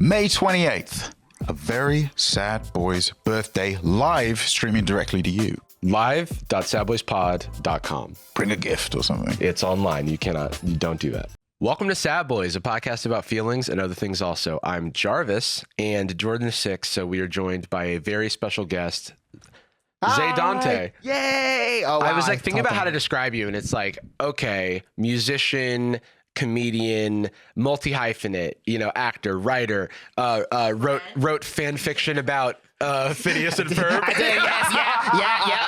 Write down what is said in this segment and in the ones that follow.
May 28th, a very sad boy's birthday, live streaming directly to you. Live.sadboyzpod.com. Bring a gift or something. It's online. You don't do that. Welcome to Sad Boys, a podcast about feelings and other things also. I'm Jarvis and Jordan is sick, so we are joined by a very special guest, Zay Dante. Yay! Oh, wow. I was like thinking about how to describe you, and it's like, okay, musician, comedian, multi-hyphenate, actor, writer, wrote fan fiction about Phineas and Ferb. I did, yes,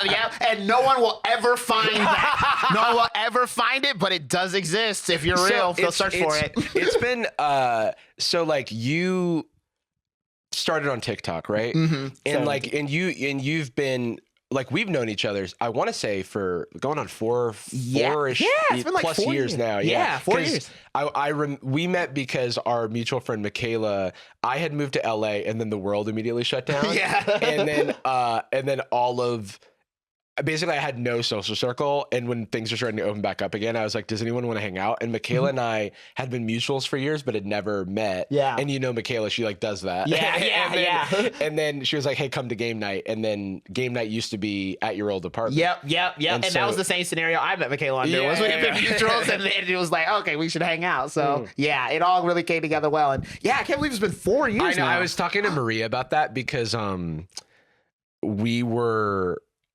yeah. And no one will ever find that. No one will ever find it, but it does exist. If you're real, they'll search for it. It's been, so like you started on TikTok, right? Mm-hmm. And you've been, like, we've known each other, I want to say, for going on four-ish it's been like plus 4 years now. Yeah, 4 years. We met because our mutual friend Michaela, I had moved to LA and then the world immediately shut down. And then basically I had no social circle, and when things were starting to open back up again, I was like, does anyone want to hang out? And Michaela and I had been mutuals for years but had never met. Yeah. And Michaela, she like does that. And then she was like, hey, come to game night. And then game night used to be at your old apartment. Yep. And that was the same scenario I met Michaela under. Was we had been mutuals, and then it was like, okay, we should hang out. So it all really came together well. And I can't believe it's been 4 years I know. now. I was talking to Maria about that because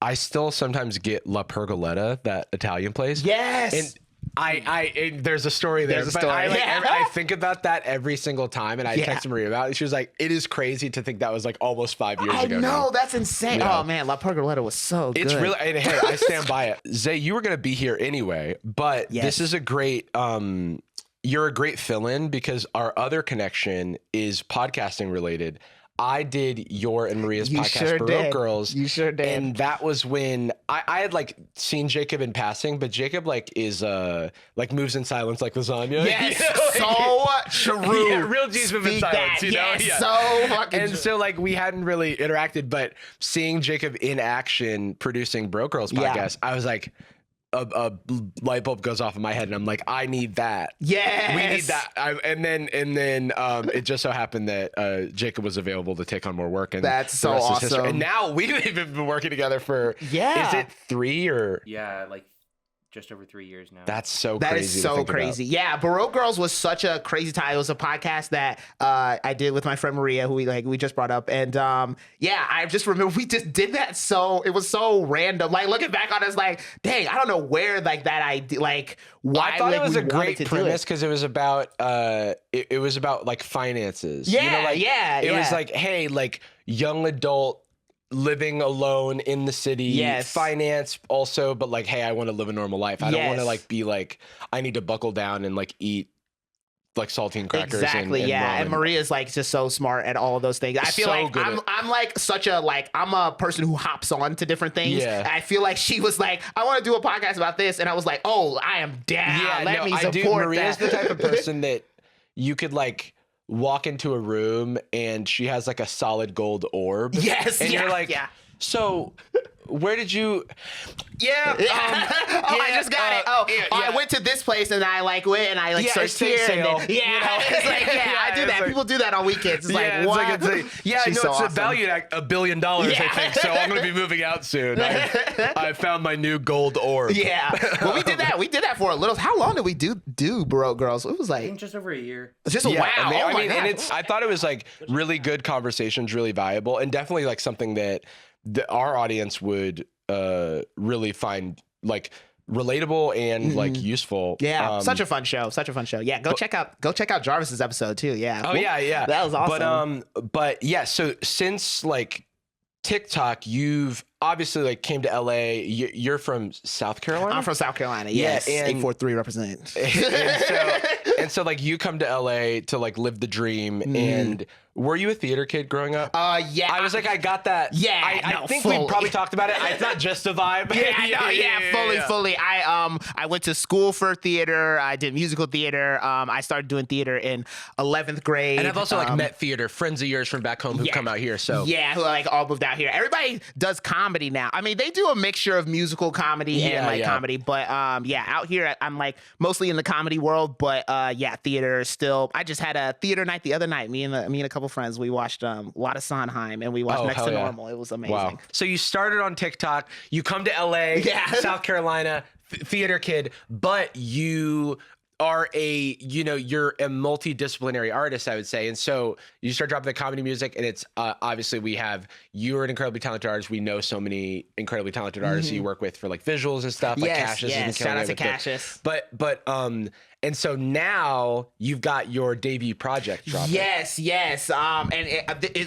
I still sometimes get La Pergoletta, that Italian place. Yes. And I there's a story there. I think about that every single time, and I text Maria about it. She was like, it is crazy to think that was like almost 5 years ago. I know, now. That's insane. Yeah. Oh man, La Pergoletta was so good. It's really, and hey, I stand by it. Zay, you were going to be here anyway, but this is a great, you're a great fill-in because our other connection is podcasting related. I did your and Maria's podcast, Baroque Girls. You sure did. And that was when I had like seen Jacob in passing, but Jacob like is like moves in silence like lasagna. Yes, so true. Yeah, real G's move in silence, so fucking and true. so like we hadn't really interacted, but seeing Jacob in action producing Baroque Girls podcast, I was like, a light bulb goes off in my head, and I'm like, I need that. Yes, we need that. And then it just so happened that Jacob was available to take on more work, and that's so awesome. And now we've even been working together for is it 3 or like just over 3 years now. That's so that crazy. Is so crazy. Yeah, Baroque Girls was such a crazy time. It was a podcast that I did with my friend Maria, who we just brought up, and I just remember we just did that. So it was so random. Like looking back on it, it's like, dang, I don't know where like that idea, like why. I thought it was a great premise because it was about it was about like finances. Yeah, It was like, hey, like young adult living alone in the city, finance also, but like, hey, I want to live a normal life. I don't want to like be like, I need to buckle down and like eat like saltine crackers. Exactly, and and Maria's like just so smart at all of those things. I feel so like I'm like such a I'm a person who hops on to different things. Yeah. I feel like she was like, I want to do a podcast about this, and I was like, oh, I am down. Let me support Maria's that. the type of person that you could like walk into a room and she has like a solid gold orb. Yes. And you're like, so where did you? I just got it. I went to this place and I like went and I like searched here. And then, it's like, I do that. Like, people do that on weekends. It's like, what? It's awesome. valued at $1 billion, I think. So I'm going to be moving out soon. I found my new gold orb. Yeah. Well, we did that. We did that for a little. How long did we do Baroque Girls? It was like, I think just over a year. It's just wow. I mean, and I thought it was like really good conversations, really valuable, and definitely like something that our audience would really find like relatable and like useful. Yeah, such a fun show. Yeah, go check out Jarvis's episode too. Yeah. Oh yeah. That was awesome. But yeah. So since like TikTok, you've obviously like came to LA. You're from South Carolina. I'm from South Carolina. Yes. And 843 represent. and so like you come to LA to like live the dream. And Were you a theater kid growing up? Yeah. I was like, I got that. Yeah, I think we probably talked about it. It's not just a vibe. Fully. I went to school for theater. I did musical theater. I started doing theater in 11th grade. And I've also like met theater friends of yours from back home who come out here. So yeah, who like all moved out here. Everybody does comedy now. I mean, they do a mixture of musical comedy and like comedy, but out here I'm like mostly in the comedy world. But theater is still. I just had a theater night the other night. Me and a couple friends. We watched a lot of Sondheim and we watched Next to Normal. It was amazing. Wow. So you started on TikTok. You come to LA, South Carolina, theater kid, but you are you're a multidisciplinary artist, I would say. And so you start dropping the comedy music, and it's obviously you're an incredibly talented artist. We know so many incredibly talented artists you work with for like visuals and stuff. Like Cassius. Yes. Shout out to Cassius. But and so now you've got your debut project dropping. Yes.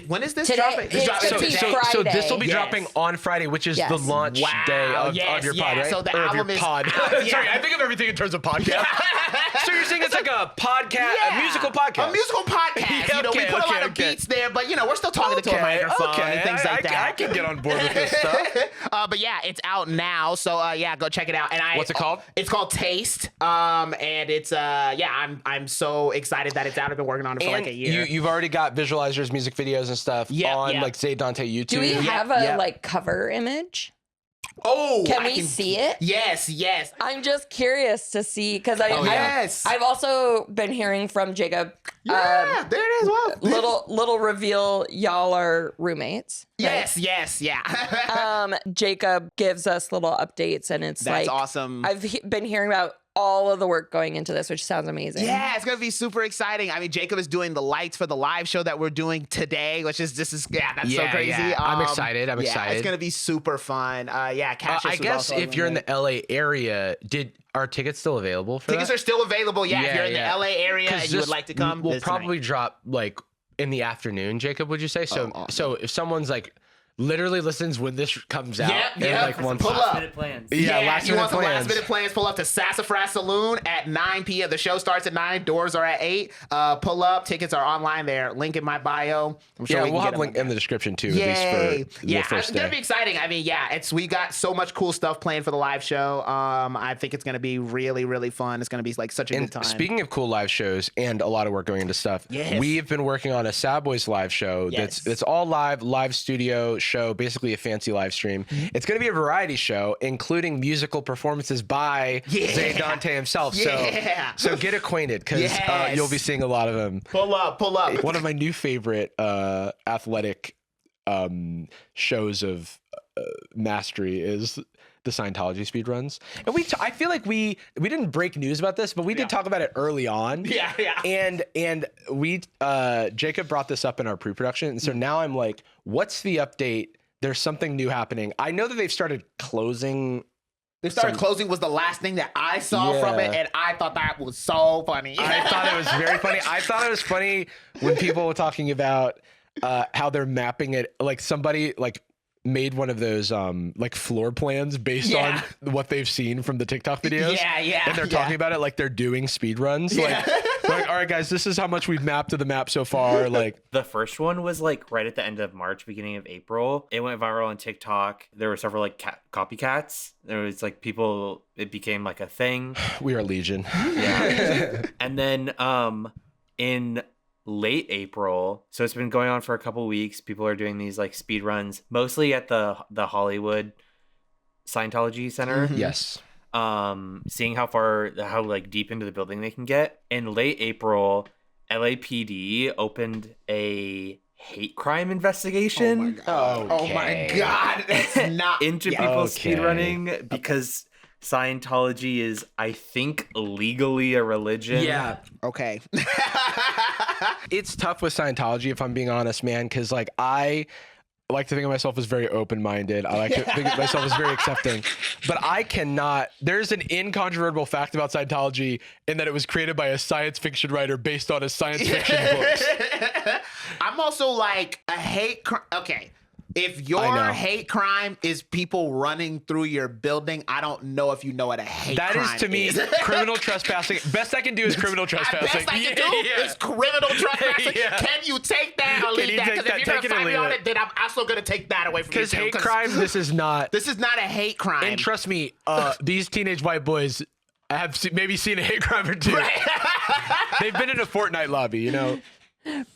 When is this Today, dropping? This dropping today. today. So this will be dropping on Friday, which is the launch day of your pod, right? So the or album of your is pod. Sorry, I think of everything in terms of podcast. So you're saying it's like a podcast, a musical podcast? A musical podcast. We put a lot of beats there, but we're still talking to a microphone and things like that. I can get on board with this stuff. But yeah, it's out now. So go check it out. And what's it called? It's called Taste. And it's I'm so excited that it's out. I've been working on it for like a year. You've already got visualizers, music videos and stuff on like Zay Dante YouTube. Do we have a like cover image? Oh, can we see it? Yes. I'm just curious to see because I've also been hearing from Jacob. Yeah, there it is. Wow. Little reveal. Y'all are roommates. Right? Yes. Yeah. Jacob gives us little updates, and it's that's like awesome. I've been hearing about all of the work going into this, which sounds amazing. Yeah, it's gonna be super exciting. I mean, Jacob is doing the lights for the live show that we're doing today, which is that's so crazy. Yeah. I'm excited. It's gonna be super fun. Cassius I guess if you're in the LA area, are tickets still available for tickets that? are still available. Yeah, if you're in the LA area and you would like to come, we'll probably drop like in the afternoon. Jacob, would you say? So awesome. So if someone's like literally listens when this comes out. Like one pull up. Last minute plans. You want some last minute plans? Pull up to Sassafras Saloon at 9 p.m. The show starts at 9. Doors are at 8. Pull up. Tickets are online there. Link in my bio. I'm sure we'll have a link in the description too. Yay. At least for the first it's gonna be exciting. I mean, we got so much cool stuff planned for the live show. I think it's gonna be really, really fun. It's gonna be like such a good time. Speaking of cool live shows and a lot of work going into stuff, we've been working on a Sad Boys live show that's all live studio show, basically a fancy live stream. It's going to be a variety show, including musical performances by Zay Dante himself. So get acquainted because you'll be seeing a lot of them. Pull up. One of my new favorite athletic shows of mastery is the Scientology speedruns. And I feel like we didn't break news about this, but we did talk about it early on. Yeah. And we Jacob brought this up in our pre-production, and so now I'm like, what's the update? There's something new happening. I know that they've started closing. Closing was the last thing that I saw from it, and I thought that was so funny. I thought it was very funny. I thought it was funny when people were talking about how they're mapping it. Like somebody made one of those like floor plans based on what they've seen from the TikTok videos. And they're talking about it like they're doing speed runs. Like, all right, guys, this is how much we've mapped to the map so far. Like the first one was like right at the end of March, beginning of April. It went viral on TikTok. There were several like copycats. There was like people. It became like a thing. We are legion. Yeah. And then in late April, so it's been going on for a couple weeks. People are doing these like speed runs, mostly at the Hollywood Scientology Center. Yes. Seeing how like deep into the building they can get. In late Oh April, LAPD opened a hate crime investigation. Oh my god, that's not into people speedrunning because Scientology is, I think, legally a religion. Yeah. Okay. It's tough with Scientology, if I'm being honest, man, because like I like to think of myself as very open-minded. I like to think of myself as very accepting. But I cannot... There's an incontrovertible fact about Scientology in that it was created by a science fiction writer based on his science fiction books. I'm also like, a hate crime... Okay. If your hate crime is people running through your building, I don't know if you know what a hate crime is. That is to me criminal trispassing. Best I can do is criminal trespassing. Best I can do is criminal trespassing. Can you take that or leave that? Because if you're gonna fight me on it, then I'm also gonna take that away from you. Because hate crime, this is not. This is not a hate crime. And trust me, these teenage white boys have maybe seen a hate crime or two. Right. They've been in a Fortnite lobby, you know.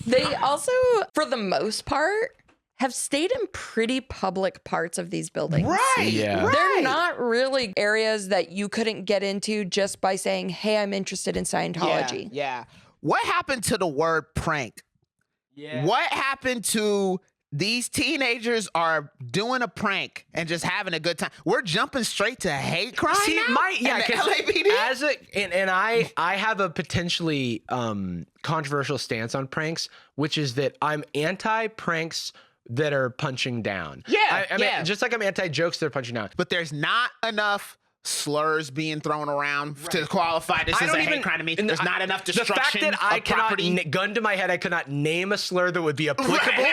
They also, for the most part, have stayed in pretty public parts of these buildings. Right. Yeah. They're not really areas that you couldn't get into just by saying, hey, I'm interested in Scientology. Yeah. What happened to the word prank? Yeah. What happened to these teenagers are doing a prank and just having a good time? We're jumping straight to hate crime now? As I have a potentially controversial stance on pranks, which is that I'm anti-pranks that are punching down. Yeah, I mean, just like I'm anti-jokes that are punching down. But there's not enough slurs being thrown around to qualify this as a hate crime to me. There's not enough destruction the fact that I property. gun to my head, I could not name a slur that would be applicable.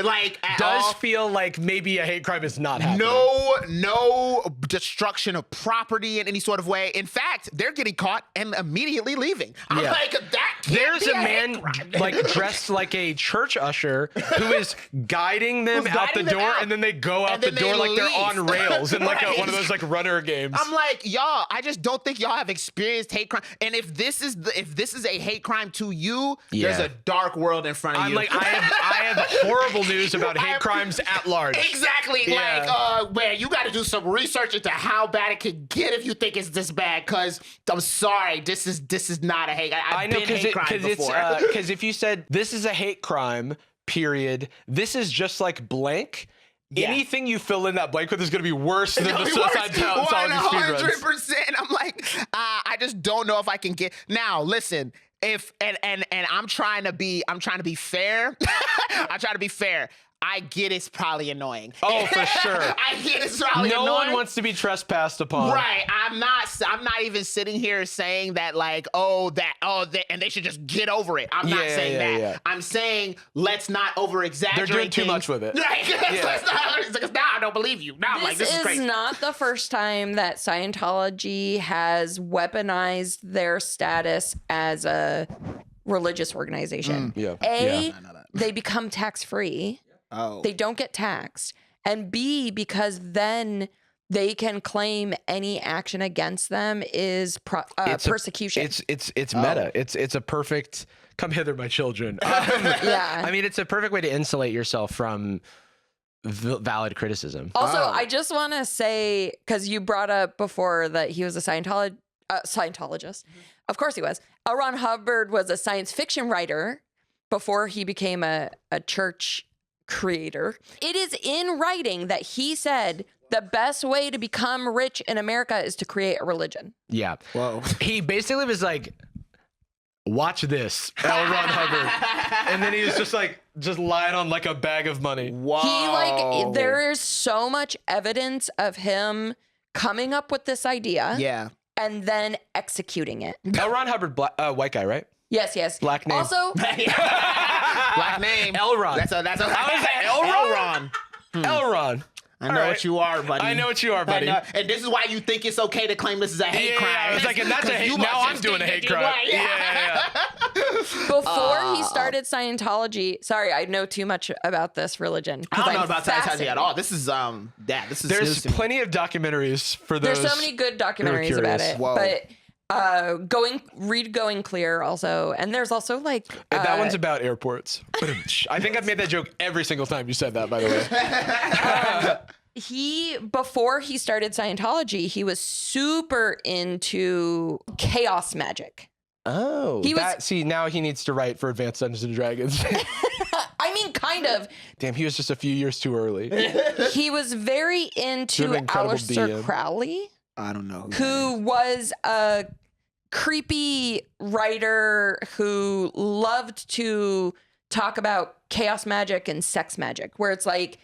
Like does feel like maybe a hate crime is not happening. No destruction of property in any sort of way. In fact, they're getting caught and immediately leaving. I'm like, that can't There's be a man like dressed like a church usher who is guiding them out the door, and then they go out the door like they're on rails in like one of those like runner games. I'm like, y'all, I just don't think y'all have experienced hate crime. And if this is a hate crime to you, there's a dark world in front of you. I'm like, I have horrible news about hate crimes at large. Exactly. Yeah. Like, man, you got to do some research into how bad it could get if you think it's this bad. Because I'm sorry, this is not a hate. I've been hate crime before. Because if you said this is a hate crime, period, this is just like blank. Yeah. Anything you fill in that blank with is going to be worse than the Suicide Talent 100%. I'm like, I just don't know if I can get. Now, listen, if and I'm trying to be fair. I try to be fair. I get it's probably annoying. Oh, for sure. I get it's probably annoying. No one wants to be trespassed upon. Right. I'm not even sitting here saying that like, and they should just get over it. I'm not saying that. Yeah. I'm saying let's not over exaggerate. They're doing too much with it. Right. Because now I don't believe you. Now I'm like, this is crazy. This is not the first time that Scientology has weaponized their status as a religious organization. They become tax-free. Oh. They don't get taxed. And B, because then they can claim any action against them is persecution. It's meta. It's a perfect come hither, my children. I mean, it's a perfect way to insulate yourself from valid criticism. Also, I just want to say, because you brought up before that he was a Scientologist. Mm-hmm. Of course he was. L. Ron Hubbard was a science fiction writer before he became a church creator. It is in writing that he said the best way to become rich in America is to create a religion. Yeah. Whoa. He basically was like, watch this, L. Ron Hubbard. And then he was just lying on like a bag of money. Whoa. There is so much evidence of him coming up with this idea. Yeah. And then executing it. L. Ron Hubbard, white guy, right? Yes. Black name. Also, black name. Elron. That's How is that Elron? Elron. I know what you are, buddy. I know what you are, buddy. And this is why you think it's okay to claim this is a hate crime. I was like, and that's a hate. Now I'm doing a hate crime. Yeah. Before he started Scientology, sorry, I know too much about this religion. I don't know about Scientology at all. This is There's plenty of documentaries for those. There's so many good documentaries about it. Whoa. But read Going Clear also, and there's also like that one's about airports. I think I've made that joke every single time you said that, by the way. Before he started Scientology, he was super into chaos magic. Oh, now he needs to write for Advanced Dungeons and Dragons. I mean, kind of. Damn, he was just a few years too early. He was very into Aleister Crowley. I don't know who was a creepy writer who loved to talk about chaos magic and sex magic, where it's like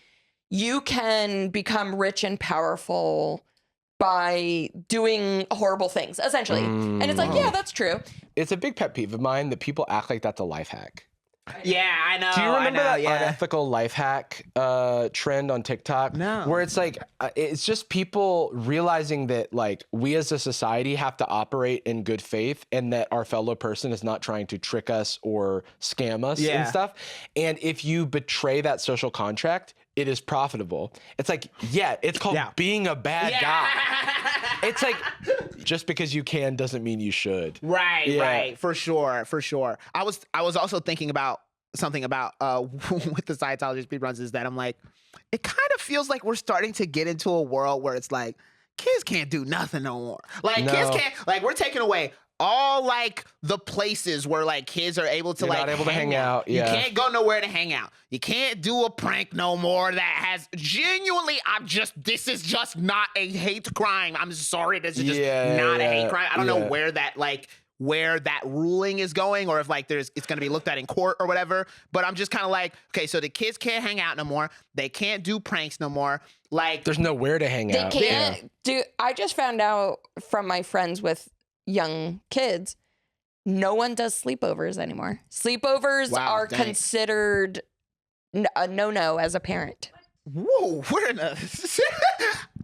you can become rich and powerful by doing horrible things, essentially. And it's like, yeah, that's true. It's a big pet peeve of mine that people act like that's a life hack. Yeah, I know. Do you remember that Yeah. unethical life hack trend on TikTok? No. Where it's like, it's just people realizing that like we as a society have to operate in good faith and that our fellow person is not trying to trick us or scam us Yeah. and stuff. And if you betray that social contract, it is profitable. It's like, yeah, it's called being a bad guy. It's like, just because you can doesn't mean you should. Right, for sure. I was also thinking about something about with the Scientology speedruns is that I'm like, it kind of feels like we're starting to get into a world where it's like kids can't do nothing no more. Like kids can't, like we're taking away all like the places where like kids are able to You're like not able to hang out. Yeah. You can't go nowhere to hang out. You can't do a prank no more that has genuinely, this is just not a hate crime. I'm sorry, this is just not a hate crime. I don't know where that ruling is going or if like it's going to be looked at in court or whatever. But I'm just kind of like, okay, so the kids can't hang out no more. They can't do pranks no more. Like there's nowhere to hang out. They can't do. I just found out from my friends with young kids, no one does sleepovers anymore. Sleepovers are considered a no-no as a parent. Whoa, we're in a...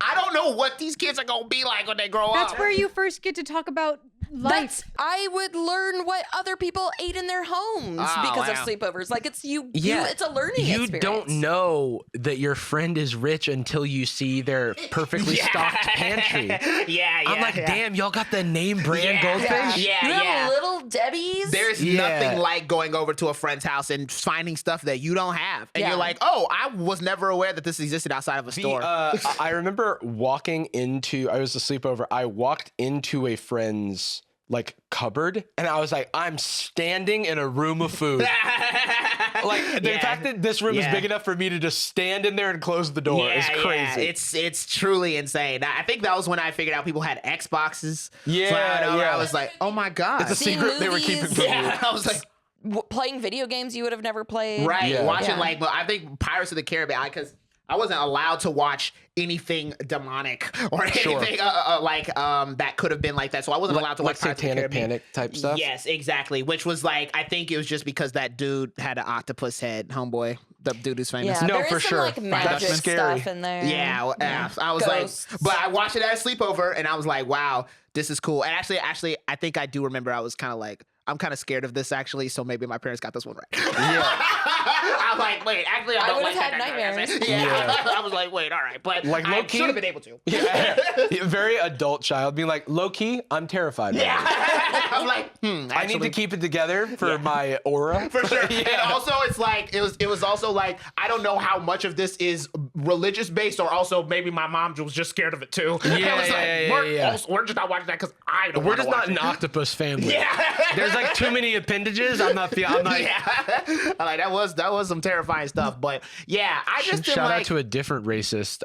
I don't know what these kids are going to be like when they grow up. That's where you first get to talk about life. I would learn what other people ate in their homes because of sleepovers. Like it's it's a learning experience. You don't know that your friend is rich until you see their perfectly stocked pantry. I'm like, damn, y'all got the name brand goldfish? You have Little Debbie's? There's nothing like going over to a friend's house and finding stuff that you don't have. And you're like, oh, I was never aware that this existed outside of a store. I remember walking into, I was a sleepover, I walked into a friend's like cupboard and I was like, I'm standing in a room of food. Like the fact that this room is big enough for me to just stand in there and close the door is crazy. It's truly insane. I think that was when I figured out people had Xboxes. I was like, oh my God. It's a secret they were keeping from you. I was like, playing video games you would have never played. Right. Watching like, I think Pirates of the Caribbean, because I wasn't allowed to watch anything demonic or anything that could have been like that. So I wasn't allowed to watch Satanic Panic type stuff. Yes, exactly. Which was like, I think it was just because that dude had an octopus head, homeboy. The dude is famous. Yeah, no, there for is some, sure. Like, magic stuff in there. Yeah, I was Ghosts. like, but I watched it at a sleepover and I was like, wow, this is cool. And actually, I think I do remember I was kind of like, I'm kind of scared of this actually, so maybe my parents got this one right. I'm like, wait, actually, I don't would have like had nightmares. I was like, wait, all right, but like I low-key, should have been able to. Very adult child being like, low key, I'm terrified. I'm like, I need to keep it together for my aura. For sure. And also, it's like it was also like I don't know how much of this is religious based, or also maybe my mom was just scared of it too. We're just not watching that because I don't. We're just not an octopus family. There's like too many appendages. I'm like, like that was some terrifying stuff. But yeah, I just shout out to a different racist,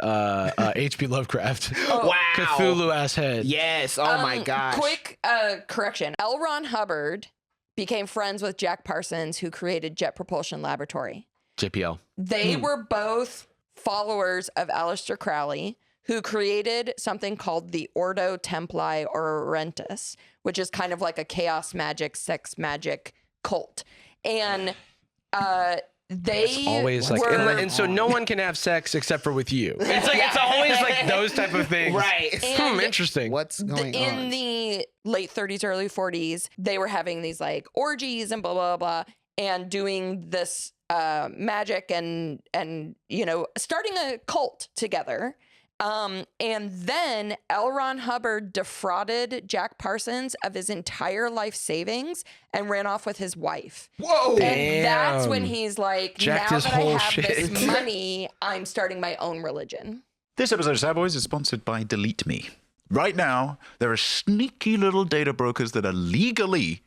H.P. Lovecraft. Wow, Cthulhu ass head. Yes. Oh my gosh. Quick correction: L. Ron Hubbard became friends with Jack Parsons, who created Jet Propulsion Laboratory. JPL. They were both followers of Aleister Crowley, who created something called the Ordo Templi Orientis, which is kind of like a chaos magic, sex magic cult. And they always like, and so no one can have sex except for with you. It's like it's always like those type of things. Right. Interesting. What's going on? In the late 30s, early 40s, they were having these like orgies and blah, blah, blah, and doing this magic and starting a cult together. And then L. Ron Hubbard defrauded Jack Parsons of his entire life savings and ran off with his wife. Whoa! And that's when he's like, Jacked now his that I whole have shit. this money, I'm starting my own religion. This episode of Sad Boys is sponsored by Delete Me. Right now, there are sneaky little data brokers that are legally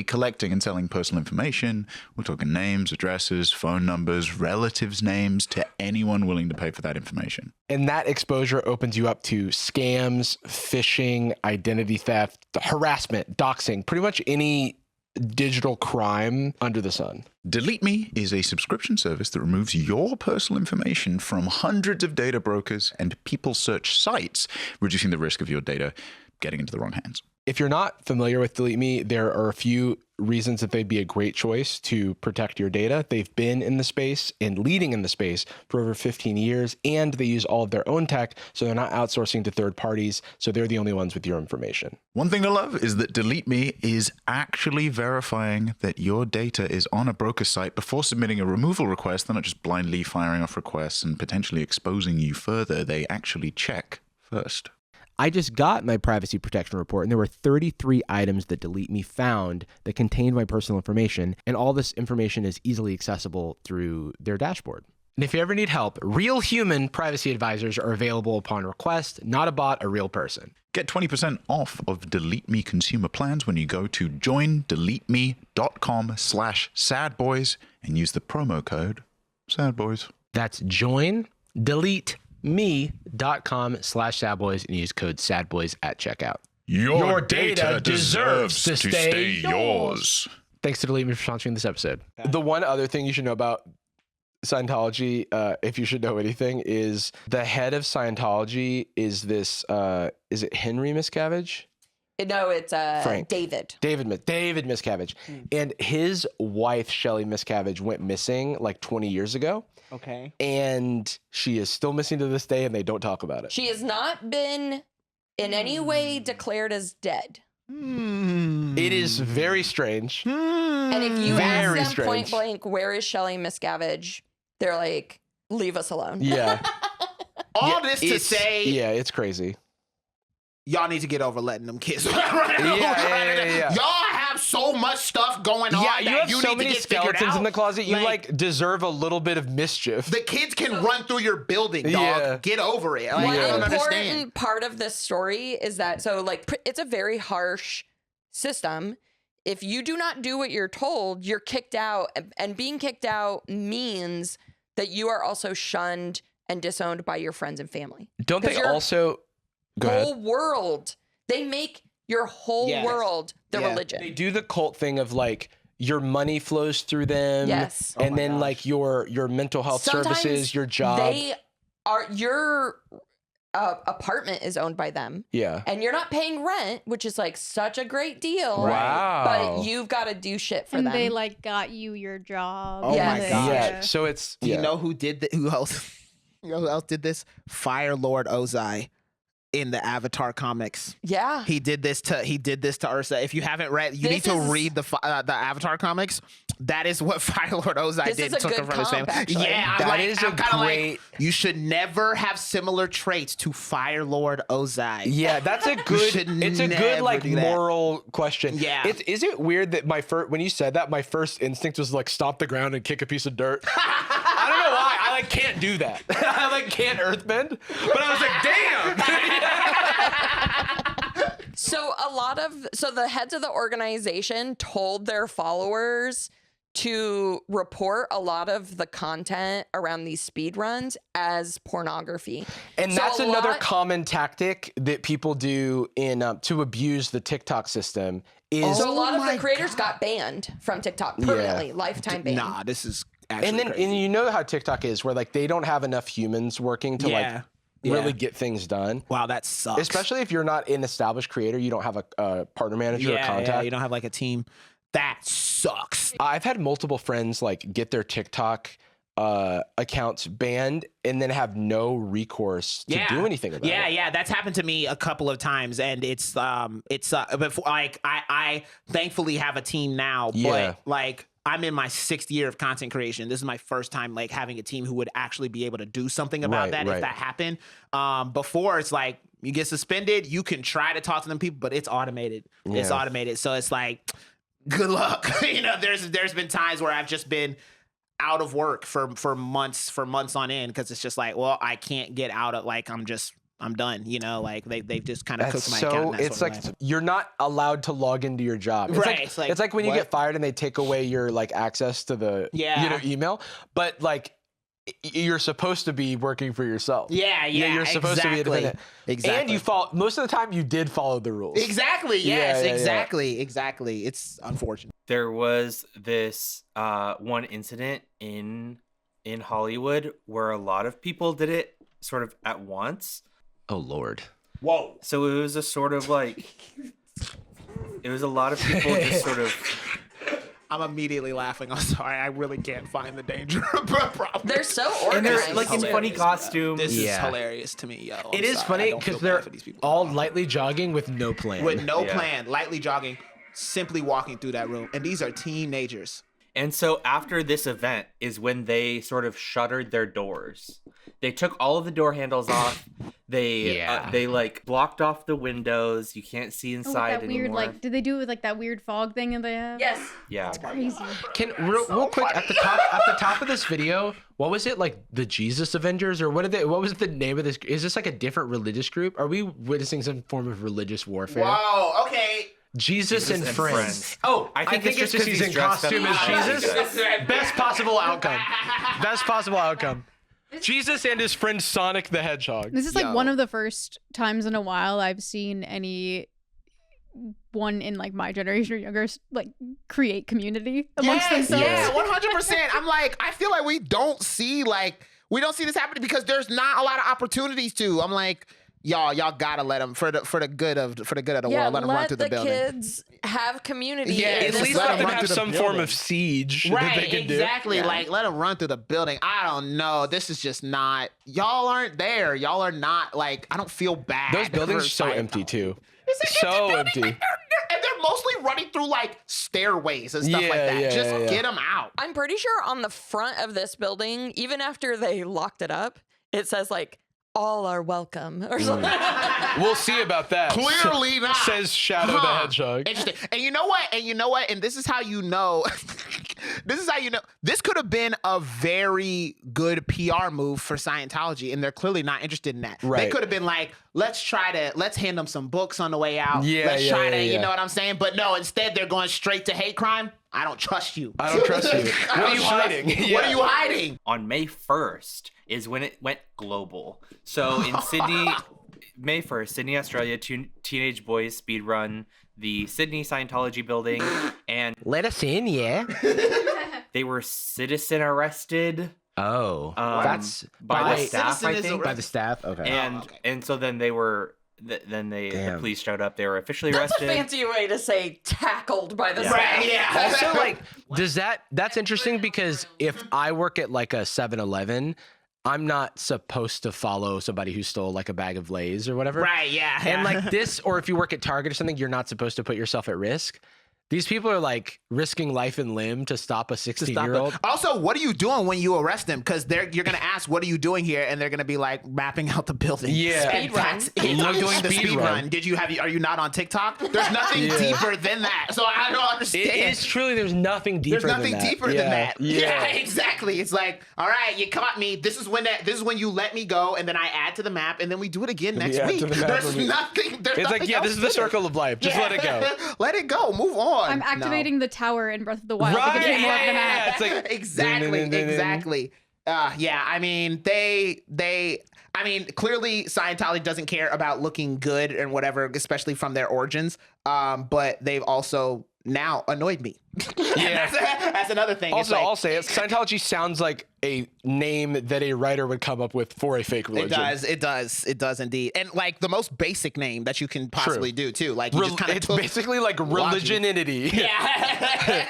collecting and selling personal information. We're talking names, addresses, phone numbers, relatives' names to anyone willing to pay for that information. And that exposure opens you up to scams, phishing, identity theft, harassment, doxing, pretty much any digital crime under the sun. Delete Me is a subscription service that removes your personal information from hundreds of data brokers and people search sites, reducing the risk of your data getting into the wrong hands. if you're not familiar with Delete Me, there are a few reasons that they'd be a great choice to protect your data. They've been in the space and leading in the space for over 15 years, and they use all of their own tech, so they're not outsourcing to third parties, so they're the only ones with your information. One thing to love is that Delete Me is actually verifying that your data is on a broker site before submitting a removal request. They're not just blindly firing off requests and potentially exposing you further. They actually check first. I just got my privacy protection report, and there were 33 items that Delete Me found that contained my personal information, and all this information is easily accessible through their dashboard. And if you ever need help, real human privacy advisors are available upon request, not a bot, a real person. Get 20% off of Delete Me consumer plans when you go to joindeleteme.com/sadboys and use the promo code sadboys. That's joindeleteme.com/sadboys and use code sadboys at checkout. Your data deserves to stay yours. Thanks to Delete Me for sponsoring this episode. The one other thing you should know about Scientology, if you should know anything, is the head of Scientology is this, is it Henry Miscavige? No, it's Frank. David. David Miscavige. And his wife, Shelly Miscavige, went missing like 20 years ago. Okay. And she is still missing to this day, and they don't talk about it. She has not been in any way declared as dead. It is very strange. And if you Very ask them strange. point blank, where is Shelly Miscavige? They're like, leave us alone. Yeah. All this to say, Yeah, it's crazy. y'all need to get over letting them kids run. Yeah. Y'all have so much stuff going on. Yeah, you that have you so need many to get figured skeletons out. in the closet. You like deserve a little bit of mischief. The kids can run through your building, dog. Yeah. Get over it. Like, One I don't important understand. part of this story is that, so like, it's a very harsh system. If you do not do what you're told, you're kicked out. And being kicked out means that you are also shunned and disowned by your friends and family. Don't they 'Cause your also go whole ahead. world, they make your whole Yes. world the Yeah. religion. They do the cult thing of like your money flows through them. Yes. And my then gosh. like your mental health Sometimes services, your job. They are, your apartment is owned by them. Yeah. And you're not paying rent, which is like such a great deal. Wow. But you've got to do shit for And them. they like got you your job. Oh Yes. my gosh. Yeah. So it's Do you know who did who else? You know who else did this? Fire Lord Ozai in the Avatar comics. Yeah. He did this to Ursa. If you haven't read, you need This to is- read the Avatar comics. That is what Fire Lord Ozai This did. is a Took good him from his comp, family. actually. Yeah, That is a I'm kinda great- you should never have similar traits to Fire Lord Ozai. Yeah, that's a good. should It's a good never like do that. moral question. Yeah. Is it weird that when you said that, my first instinct was like stomp the ground and kick a piece of dirt? I don't know why. I like can't do that. I like can't earthbend. But I was like, damn. So the heads of the organization told their followers to report a lot of the content around these speed runs as pornography. And So that's a another lot- common tactic that people do in to abuse the TikTok system. Is So a lot of my the creators got banned from TikTok permanently, lifetime ban. Nah, this is actually and then crazy. and you know how TikTok is, where like they don't have enough humans working to Yeah. really Yeah. get things done. Wow, that sucks. Especially if you're not an established creator, you don't have a partner manager or contact. Yeah, you don't have like a team. That sucks. I've had multiple friends like get their TikTok accounts banned and then have no recourse to do anything about it. Yeah, that's happened to me a couple of times, and it's before, like I thankfully have a team now, Yeah. but like I'm in my 6th year of content creation. This is my first time like having a team who would actually be able to do something about Right, that right. if that happened. Before it's like you get suspended, you can try to talk to them people, but it's automated. It's Yeah. automated, so it's like good luck. You know, there's been times where I've just been out of work for months on end because it's just like, well, I can't get out of like I'm done. You know, like they've just kind of cooked my account. So in that it's sort like of way. you're not allowed to log into your job. It's Right, Like, it's like when you what? get fired and they take away your like access to the email, but like you're supposed to be working for yourself. Yeah, you're supposed to be independent. Exactly. And you follow most of the time. You did follow the rules. Exactly. Yes. Yeah, yeah, Exactly. It's unfortunate. There was this one incident in Hollywood where a lot of people did it sort of at once. Oh Lord. Whoa. So it was a sort of like It was a lot of people just sort of. I'm immediately laughing. I'm sorry. I really can't find the danger problem. They're so And they're organized. like in funny costumes. This is Yeah. hilarious to me, yo. It is funny because they're all lightly jogging with no plan. with no Yeah. plan, lightly jogging, simply walking through that room. And these are teenagers. And so after this event is when they sort of shuttered their doors. They took all of the door handles off. They they like blocked off the windows. You can't see Oh, with inside that anymore. weird, like, did they do it with like that weird fog thing that they have? Yes. Yeah. Crazy. Can real quick at the top of this video, what was it, like the Jesus Avengers, or what was the name of this? Is this like a different religious group? Are we witnessing some form of religious warfare? Whoa, okay. Jesus and friends. Oh, I think it's just because 'cause he's in dressed up costume as as Jesus. Jesus. Best possible outcome. Best possible outcome. Jesus and his friend Sonic the Hedgehog. This is like Yo. one of the first times in a while I've seen any one in like my generation or younger like create community amongst themselves. Yeah, 100%. I'm like, I feel like we don't see this happening because there's not a lot of opportunities to. I'm like, y'all gotta let them for the good of the world. Let them run through the building. kids have community. Yeah, in at this least Let let them run have through the some form building. of siege that Right, they can do. exactly. Yeah. Like, let them run through the building. I don't know. This is just not. Y'all aren't there. Y'all are not like. I don't feel bad. Those buildings for are so Scientology. empty too. It's an So building. empty. Like, and they're mostly running through like stairways and stuff like Yeah, that. yeah, Just yeah. get them out. I'm pretty sure on the front of this building, even after they locked it up, it says like all are welcome or something. We'll see about that. Clearly not. Says Shadow the Huh. Hedgehog. Interesting. And you know what? And this is how you know. This could have been a very good PR move for Scientology, and they're clearly not interested in that. They Right. could have been like, let's hand them some books on the way out. Yeah, let's yeah, try yeah, to, yeah. you know what I'm saying? But no, instead they're going straight to hate crime. I don't trust you. I don't trust you. What are you hiding? What are you hiding? On May 1st is when it went global. So in Sydney, May 1st, Sydney, Australia, teenage boys speedrun the Sydney Scientology building, and Let us in, yeah. they were citizen arrested. Oh, That's by the staff, Citizen I is think. by the staff. Okay. And okay. and so then they were the Damn. police showed up. They were officially That's a arrested. fancy way to say tackled by the Yeah. staff. Right, yeah. Also, like, that's interesting because if I work at like a 7-Eleven, I'm not supposed to follow somebody who stole like a bag of Lay's or whatever. Right, yeah. And like this, or if you work at Target or something, you're not supposed to put yourself at risk. These people are like risking life and limb to stop a 16-year-old. Also, what are you doing when you arrest them? Because you're gonna ask, "What are you doing here?" And they're gonna be like mapping out the building. Yeah. And that's it. Look, doing the speed speed run. run. Are you not on TikTok? There's nothing Yeah. deeper than that. So I don't understand. It is truly, there's nothing deeper There's nothing than that. deeper Yeah. than that. Yeah. Exactly. It's like, all right, you caught me. This is when you let me go, and then I add to the map, and then we do it again next add week. to the map There's when we- nothing. There's It's nothing like, yeah, else this is the to it. circle of life. Just let it go. Let it go. Move on. I'm No. activating the tower in Breath of the Wild. Right, to get more of the yeah, map. It's like exactly, ding, ding, ding, ding. exactly. Yeah, I mean, I mean, clearly Scientology doesn't care about looking good and whatever, especially from their origins. But they've also now annoyed me. Yeah. that's another thing. It's Also, like, I'll say it. Scientology sounds like a name that a writer would come up with for a fake religion. it does indeed. And like the most basic name that you can possibly do too. Like you just kind of It's basically like religionity. Yeah.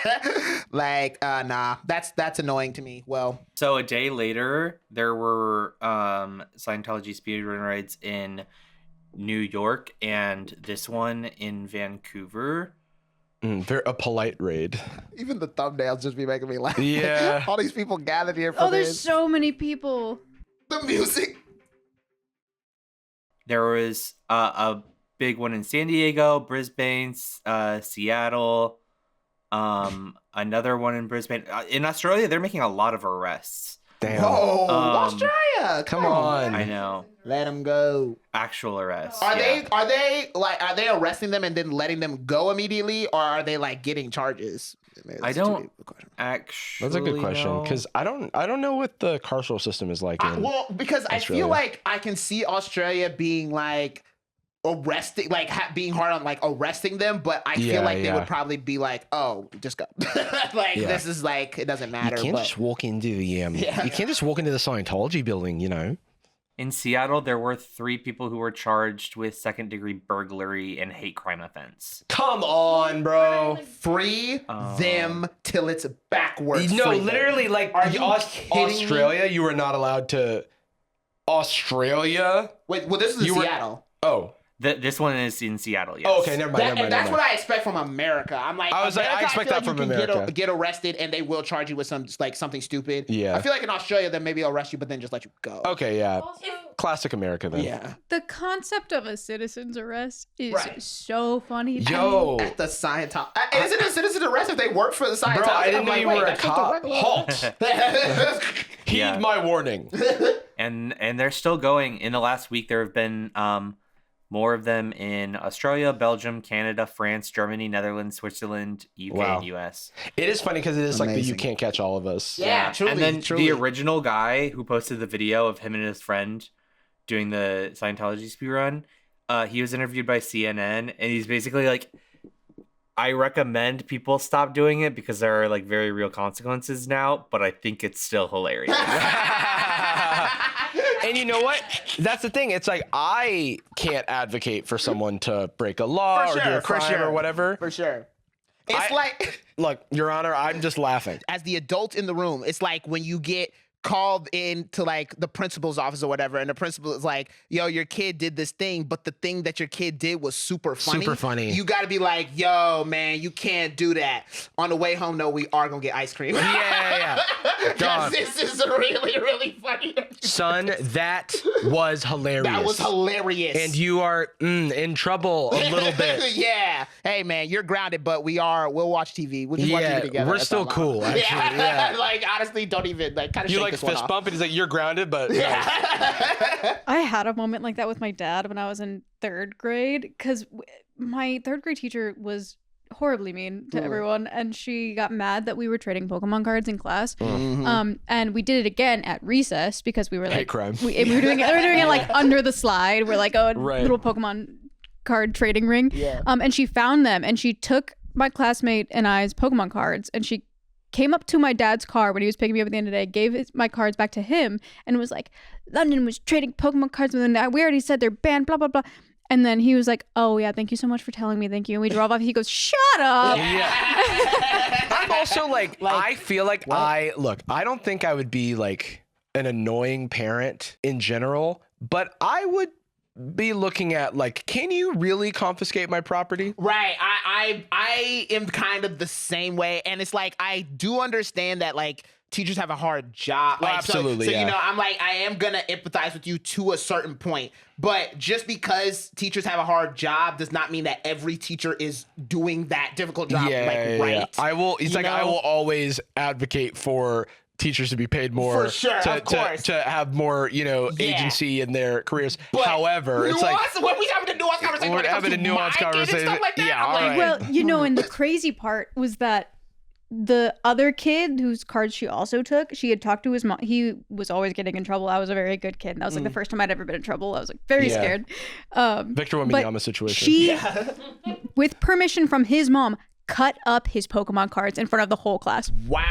Like, nah, that's annoying to me. Well, So a day later, there were Scientology speedrun raids in New York and this one in Vancouver. They're a polite raid. even the thumbnails just be making me laugh. Yeah. All these people gathered here for Oh, there's this. so many people. The music. There was a big one in San Diego, Brisbane, Seattle, another one in Brisbane. In Australia, they're making a lot of arrests. Damn. Whoa, Um, Australia! Come on. I know. Let them go. Actual arrests. Are yeah. they arresting them and then letting them go immediately, or are they like getting charges? I That's don't too deep of a question. actually That's a good question know. because I don't know what the carceral system is like. In Well, because I Australia. feel like I can see Australia being like arresting, like being hard on like arresting them, but I feel Yeah, like they yeah. would probably be like, "Oh, just go." Like Yeah. this is like it doesn't you matter. can't but just walk into the Yeah. you can't just walk into the Scientology building, you know. In Seattle, there were 3 people who were charged with second-degree burglary and hate crime offense. Come on, bro. Free them till it's backwards. No, free them. literally, like Are you kidding Australia, me? you were not allowed to. Australia? Wait, well, this is in Seattle. Oh. This one is in Seattle, yes. Oh, okay, never mind. And that's what I expect from America. I'm like, I America, expect feel that like from you can America. Get arrested and they will charge you with something stupid. Yeah. I feel like in Australia, then maybe they'll arrest you, but then just let you go. Okay, yeah. Also, Classic America then. Yeah. the concept of a citizen's arrest is Right. so funny. Yo. At the Scientology. Is it a citizen arrest if they work for the Scientology? Bro, I didn't know you were a that's just cop. regular- Halt. Heed Yeah. my warning. And they're still going. In the last week, there have been more of them in Australia, Belgium, Canada, France, Germany, Netherlands, Switzerland, UK, Wow. and US. It is funny because it is like the you Amazing. can't catch all of us. Yeah, truly. And then truly. the original guy who posted the video of him and his friend doing the Scientology speedrun, he was interviewed by CNN, and he's basically like, I recommend people stop doing it because there are like very real consequences now, but I think it's still hilarious. And you know what? That's the thing. It's like I can't advocate for someone to break a law For or do sure, a for crime sure. or whatever. For sure. It's like, Look, Your Honor, I'm just laughing. as the adult in the room, it's like when you get called in to like the principal's office or whatever, and the principal is like, yo, your kid did this thing, but the thing that your kid did was super funny. Super funny. You got to be like, yo, man, you can't do that. On the way home, no, we are going to get ice cream. Yeah. Dog. This is really, really funny. Son, that was hilarious. That was hilarious. And you are in trouble a little bit. Yeah. Hey, man, you're grounded, but we'll watch TV. We'll just watch TV together. we're That's still not cool, long. actually. Yeah. Like, honestly, don't even, like, kind of You shake like this one fist off. bump, and he's like, you're grounded, but I had a moment like that with my dad when I was in 3rd grade because my 3rd grade teacher was horribly mean to everyone, and she got mad that we were trading Pokemon cards in class. And we did it again at recess because we were like, hate crime. we were doing it like under the slide. We're like a Right. little Pokemon card trading ring. Yeah. And she found them, and she took my classmate and I's Pokemon cards, and she came up to my dad's car when he was picking me up at the end of the day, gave my cards back to him, and was like, London was trading Pokemon cards with him. We already said they're banned, blah, blah, blah. And then he was like, oh, yeah, thank you so much for telling me. Thank you. And we drove off. He goes, shut up. I'm also like I feel like I don't think I would be like an annoying parent in general, but I would be looking at like, can you really confiscate my property? Right. I am kind of the same way. And it's like, I do understand that like teachers have a hard job. Like, absolutely, So, yeah. you know, I'm like, I am going to empathize with you to a certain point. But just because teachers have a hard job does not mean that every teacher is doing that difficult job right. I will. It's You like I know? will always advocate for teachers to be paid more, For sure, of course. to have more, Yeah. agency in their careers. But However, it's like when we having a nuanced conversation, We're when it comes having to a nuanced my kid and conversation. stuff like that, Yeah, I'm all like, right. Well, and the crazy part was that the other kid whose cards she also took, she had talked to his mom. He was always getting in trouble. I was a very good kid. And that was like the first time I'd ever been in trouble. I was like very Yeah. scared. Victor but Wembanyama situation. She, with permission from his mom, cut up his Pokemon cards in front of the whole class. wow.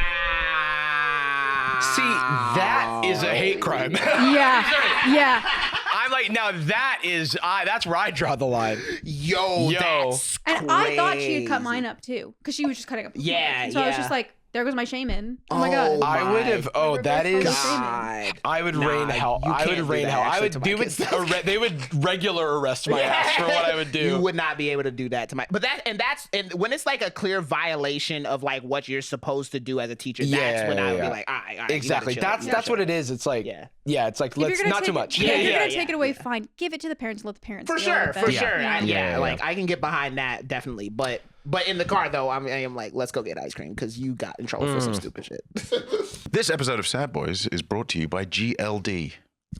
See, that is a hate crime. Yeah. I'm like, now that's where I draw the line. Yo, Yo. that's And I thought she had cut crazy. mine up too, because she was just cutting up. Pokemon Yeah, cards. So I was yeah. just like, there goes my shaman. Oh my god. I would have. Oh, We're that both is. full of God. I would Nah, rain hell. you I can't would do rain that hell. I actually would. to They my would. kids. They would regular arrest my ass for what I would do. You would not be able to do that to my. But and when it's like a clear violation of like what you're supposed to do as a teacher, that's when I would be like, all right, you gotta Exactly. chill, That's you gotta what chill. it is. It's like Yeah. It's like If you're let's gonna not take too it- much. Yeah, if you're gonna yeah. take it away, fine. Give it to the parents and let the parents. For deal sure, with for it. sure. Yeah. Like I can get behind that definitely, but in the car though, I am like, let's go get ice cream because you got in trouble for some stupid shit. This episode of Sad Boys is brought to you by GLD.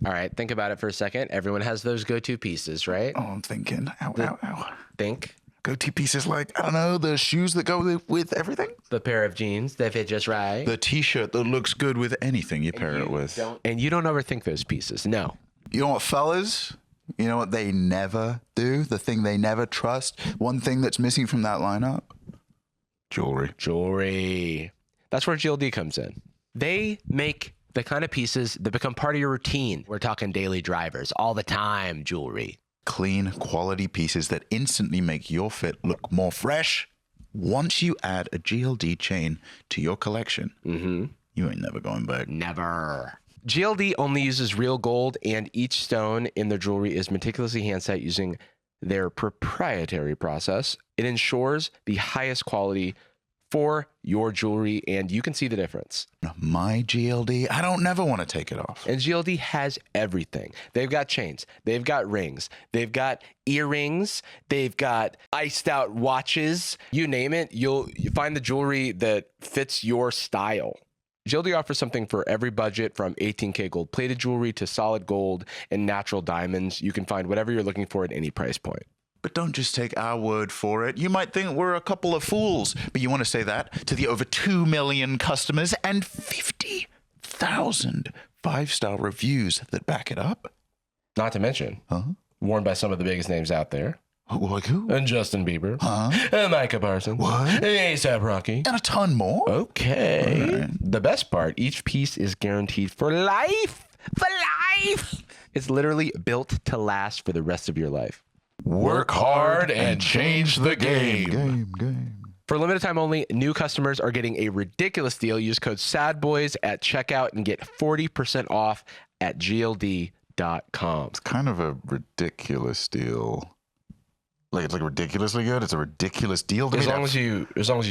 All right, think about it for a second. Everyone has those go-to pieces, right? Oh, I'm thinking, ow. Think Go-to pieces like, I don't know, the shoes that go with everything? the pair of jeans that fit just right. The t-shirt that looks good with anything you pair it with. And you don't overthink those pieces. No. You know what, fellas? You know what they never do? The thing they never trust? One thing that's missing from that lineup? Jewelry. Jewelry. That's where GLD comes in. They make the kind of pieces that become part of your routine. We're talking daily drivers, all the time jewelry. Clean, quality pieces that instantly make your fit look more fresh. Once you add a GLD chain to your collection, you ain't never going back. Never. GLD only uses real gold, and each stone in their jewelry is meticulously hand set using their proprietary process. It ensures the highest quality for your jewelry, and you can see the difference. My GLD, I don't never want to take it off. And GLD has everything. They've got chains, they've got rings, they've got earrings, they've got iced out watches. You name it, you find the jewelry that fits your style. GLD offers something for every budget, from 18K gold plated jewelry to solid gold and natural diamonds. You can find whatever you're looking for at any price point. But don't just take our word for it. You might think we're a couple of fools, but you want to say that to the over 2 million customers and 50,000 five-star reviews that back it up? Not to mention, worn by some of the biggest names out there. Like who? And Justin Bieber. And Micah Parsons. What? And A$AP Rocky. And a ton more? Okay. All right. The best part, each piece is guaranteed for life. For life. It's literally built to last for the rest of your life. Work hard and change the game. For a limited time only, new customers are getting a ridiculous deal. Use code SADBOYS at checkout and get 40% off at GLD.com. It's kind of a ridiculous deal. Like, it's like ridiculously good. It's a ridiculous deal to me. As long as you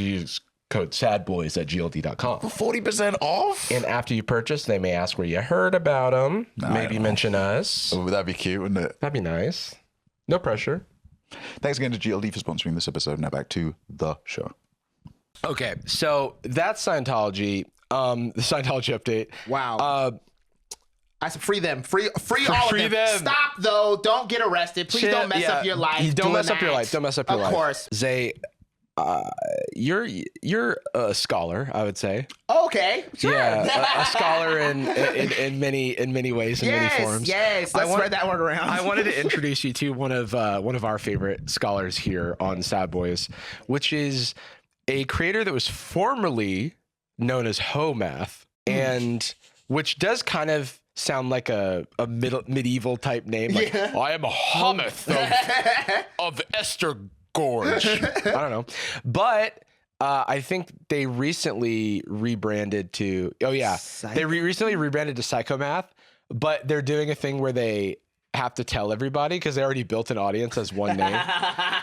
use code SADBOYS at GLD.com. 40% off? And after you purchase, they may ask where you heard about them. Maybe mention us. Oh, that'd be cute, wouldn't it? That'd be nice. No pressure. Thanks again to GLD for sponsoring this episode. Now back to the show. Okay, so that's Scientology. The Scientology update. Wow. I said free them. Free all free of them. them. Stop, though. Don't get arrested. Please don't mess up your life. Don't mess up your life. Don't mess up your life. Of course. Zay, you're a scholar, I would say. Okay. Sure. Yeah, a scholar in many ways, in many forms. Yes. Let's spread that word around. I wanted to introduce you to one of our favorite scholars here on Sad Boys, which is a creator that was formerly known as Homath, and which does kind of sound like a medieval type name. Like, I am a Homath of Esther Gorge. I don't know. But I think they recently rebranded to, recently rebranded to Psychomath, but they're doing a thing where they have to tell everybody because they already built an audience as one name.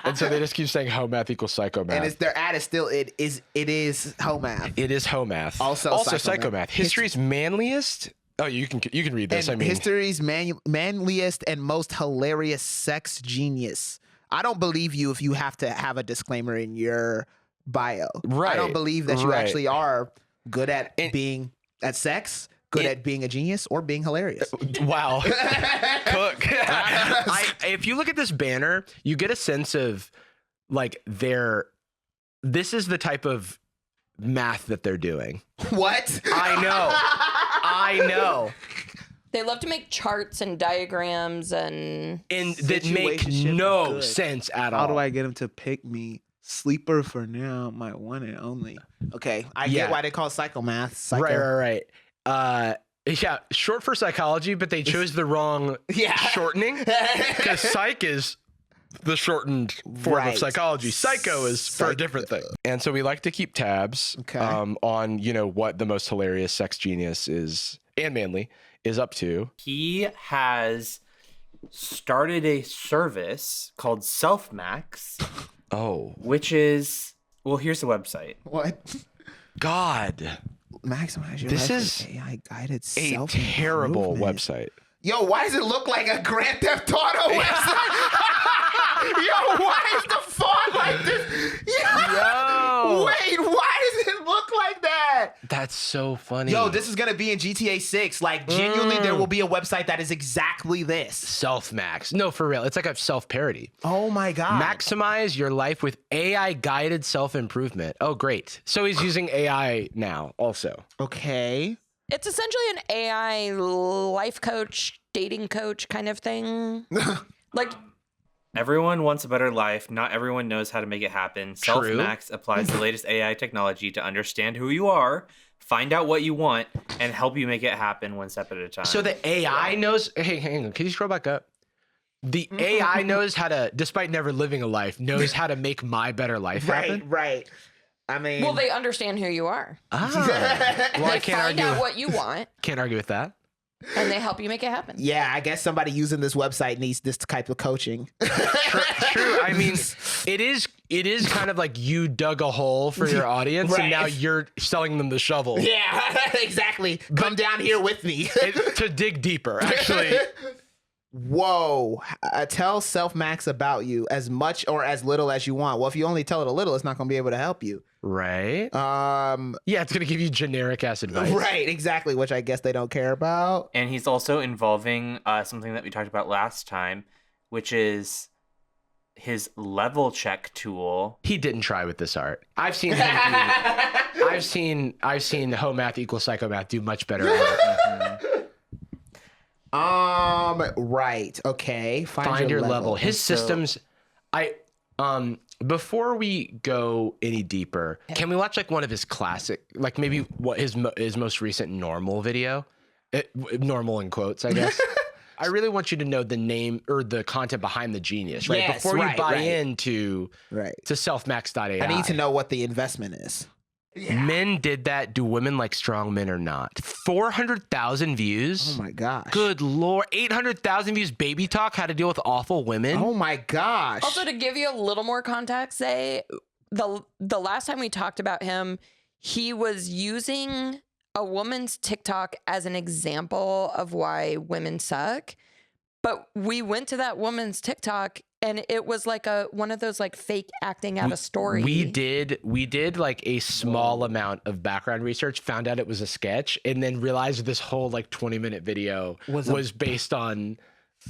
And so they just keep saying Homath equals Psychomath. And their ad is still, it is Homath. It is Homath. Also Psychomath. History's manliest. Oh, you can read this. And history's manliest and most hilarious sex genius. I don't believe you if you have to have a disclaimer in your bio. Right. I don't believe that you actually are good at being at sex, good at being a genius, or being hilarious. Wow. Cook. If you look at this banner, you get a sense of like this is the type of math that they're doing. What? I know. They love to make charts and diagrams and that make no sense at all. How do I get him to pick me? Sleeper for now, my one and only. Okay, I get why they call it psychomath. Right. Yeah, short for psychology, but they chose the wrong shortening because psych is the shortened form of psychology. Psycho is for a different thing. And so we like to keep tabs on, what the most hilarious sex genius is and manly is up to. He has started a service called Selfmax. Oh. Which is, well, here's the website. What? God. Maximize your this life is with AI-guided a terrible website. Yo, why does it look like a Grand Theft Auto website? Yo, why is the font like this? Yo. Wait, why does it look like that? That's so funny. Yo, this is going to be in GTA 6. Like, genuinely, there will be a website that is exactly this. Self-max. No, for real. It's like a self-parody. Oh, my God. Maximize your life with AI-guided self-improvement. Oh, great. So he's using AI now also. Okay. it's essentially an AI life coach, dating coach kind of thing. Like, everyone wants a better life. Not everyone knows how to make it happen. Selfmax applies the latest AI technology to understand who you are, find out what you want, and help you make it happen one step at a time. So the AI knows. Hey, hang on. Can you scroll back up? The AI knows how to, despite never living a life, knows how to make my better life happen. Right. I mean, Well, they understand who you are. Well, I They can't find argue. out what you want, Can't argue with that. and they help you make it happen. yeah, I guess somebody using this website needs this type of coaching. True. I mean, it is kind of like you dug a hole for your audience, and now Right. you're selling them the shovel Yeah, exactly. Come down here with me. to dig deeper. Actually, Whoa. Tell Self Max about you as much or as little as you want. Well, if you only tell it a little, it's not going to be able to help you. right? Yeah, It's gonna give you generic ass advice. right, exactly, which I guess they don't care about. And he's also involving something that we talked about last time, which is his level check tool. He didn't try with this art. I've seen him do, I've seen home math equals psychomath do much better art. Right. Okay. Find your level. His systems. Before we go any deeper, can we watch like one of his classic, like maybe what his most recent normal video, normal in quotes, I guess. I really want you to know the name or the content behind the genius, right? Yes, Before you right, buy right. into Right. to selfmax.ai. I need to know what the investment is. Men did that. Do women like strong men or not? 400,000 views. Oh my gosh. Good Lord. 800,000 views. Baby talk. How to deal with awful women. Oh my gosh. Also, to give you a little more context, the last time we talked about him, he was using a woman's TikTok as an example of why women suck. But we went to that woman's TikTok and it was like one of those like fake acting out a story. We did like a small amount of background research, found out it was a sketch, and then realized this whole like 20-minute video was based on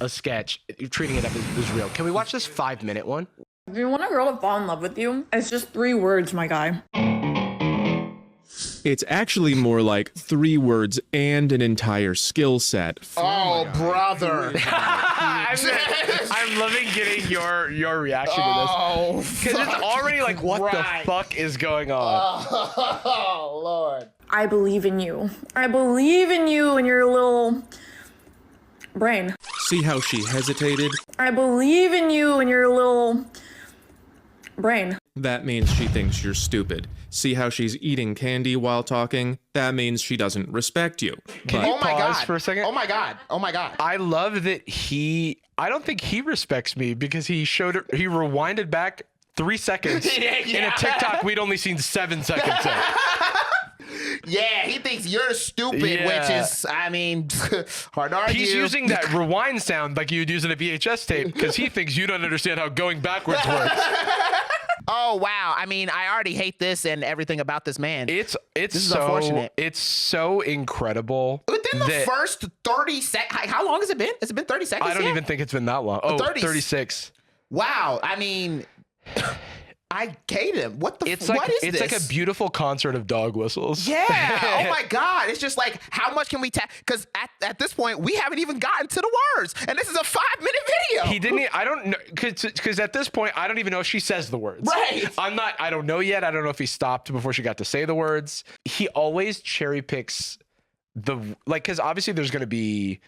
a sketch, treating it up as real. Can we watch this 5-minute one? If you want a girl to fall in love with you, it's just 3 words, my guy. It's actually more like 3 words and an entire skill set. Oh, brother. I'm loving getting your reaction to this. Because it's already like, what the fuck is going on? Oh, Lord. I believe in you. I believe in you and your little brain. See how she hesitated? I believe in you and your little brain. That means she thinks you're stupid. See how she's eating candy while talking? That means she doesn't respect you. But Oh my Pause God. for a second. Oh my God. Oh my God. I love that I don't think he respects me because he rewinded back 3 seconds in a TikTok we'd only seen 7 seconds of. Yeah, he thinks you're stupid, Yeah. which is, I mean, hard to argue. He's using that rewind sound like you would use in a VHS tape because he thinks you don't understand how going backwards works. Oh, wow. I mean, I already hate this and everything about this man. It's is so unfortunate. It's so incredible. Within the that- first 30 seconds, how long has it been? Has it been 30 seconds? I don't yet? even think it's been that long. Oh, 30. 36. Wow. I mean, I hate him. What the It's what like is it's this? like a beautiful concert of dog whistles. Yeah. Oh my God. It's just like, how much can we tap? Because at this point, we haven't even gotten to the words, and this is a 5-minute video. He didn't. I don't know because at this point I don't even know if she says the words. Right. I don't know yet. I don't know if he stopped before she got to say the words. He always cherry picks because obviously there's going to be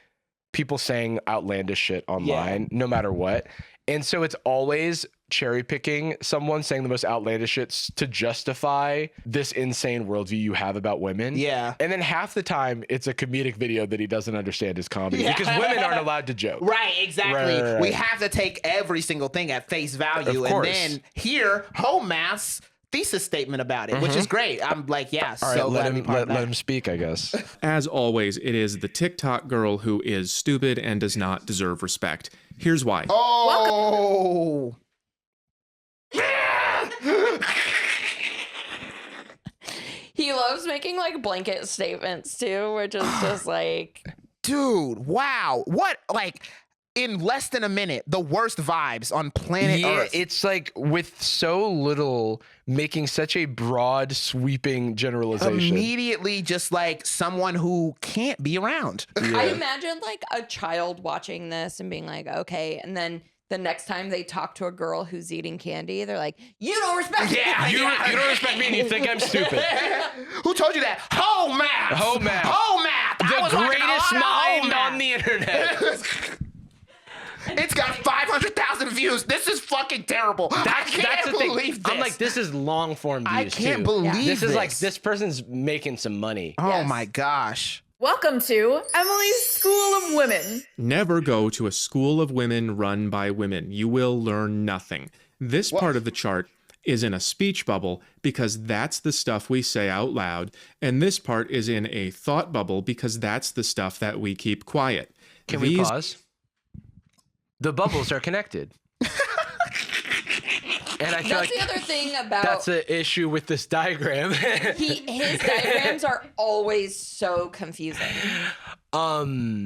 people saying outlandish shit online no matter what, and so it's always cherry picking someone saying the most outlandish shit to justify this insane worldview you have about women. Yeah. And then half the time it's a comedic video that he doesn't understand his comedy because women aren't allowed to joke. Right, exactly. Right. We have to take every single thing at face value Of course. and then hear home math's thesis statement about it, which is great. I'm like, yeah, All right, so glad let to be him part of let that. him speak, I guess. as always, it is the TikTok girl who is stupid and does not deserve respect. Here's why. Oh. He loves making like blanket statements too, which is just like, Dude, wow. What, like, in less than a minute, the worst vibes on planet Earth. It's like with so little, making such a broad, sweeping generalization. Immediately just like someone who can't be around. I imagine like a child watching this and being like, okay, and then the next time they talk to a girl who's eating candy, they're like, "You don't respect me." You don't respect me and you think I'm stupid. Who told you that? Home math. The greatest mind on the internet. It's got 500,000 views. This is fucking terrible. I can't believe this. I'm like, this is long form views. I can't believe this. This is like, this person's making some money. Oh my gosh. Welcome to Emily's School of Women. Never go to a school of women run by women. You will learn nothing. This part of the chart is in a speech bubble because that's the stuff we say out loud, and this part is in a thought bubble because that's the stuff that we keep quiet. Can we pause? The bubbles are connected. And I feel That's the other thing about that's an issue with this diagram. his diagrams are always so confusing. I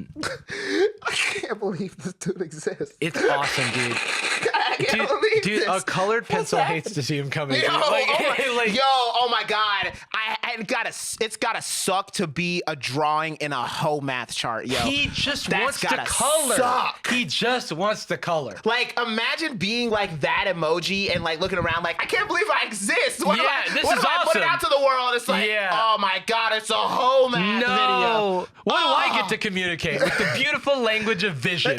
can't believe this dude exists. It's awesome, dude. I can't believe Dude, this. a colored pencil hates to see him coming. Oh my god! It's gotta suck to be a drawing in a whole math chart, yo. He just That's wants to gotta color. suck. He just wants to color. Like, imagine being like that emoji and like looking around like, I can't believe I exist. What Yeah, if I, this what is if I put it awesome. out to the world? It's like, oh my god, it's a whole math video. What do I get to communicate with the beautiful language of vision?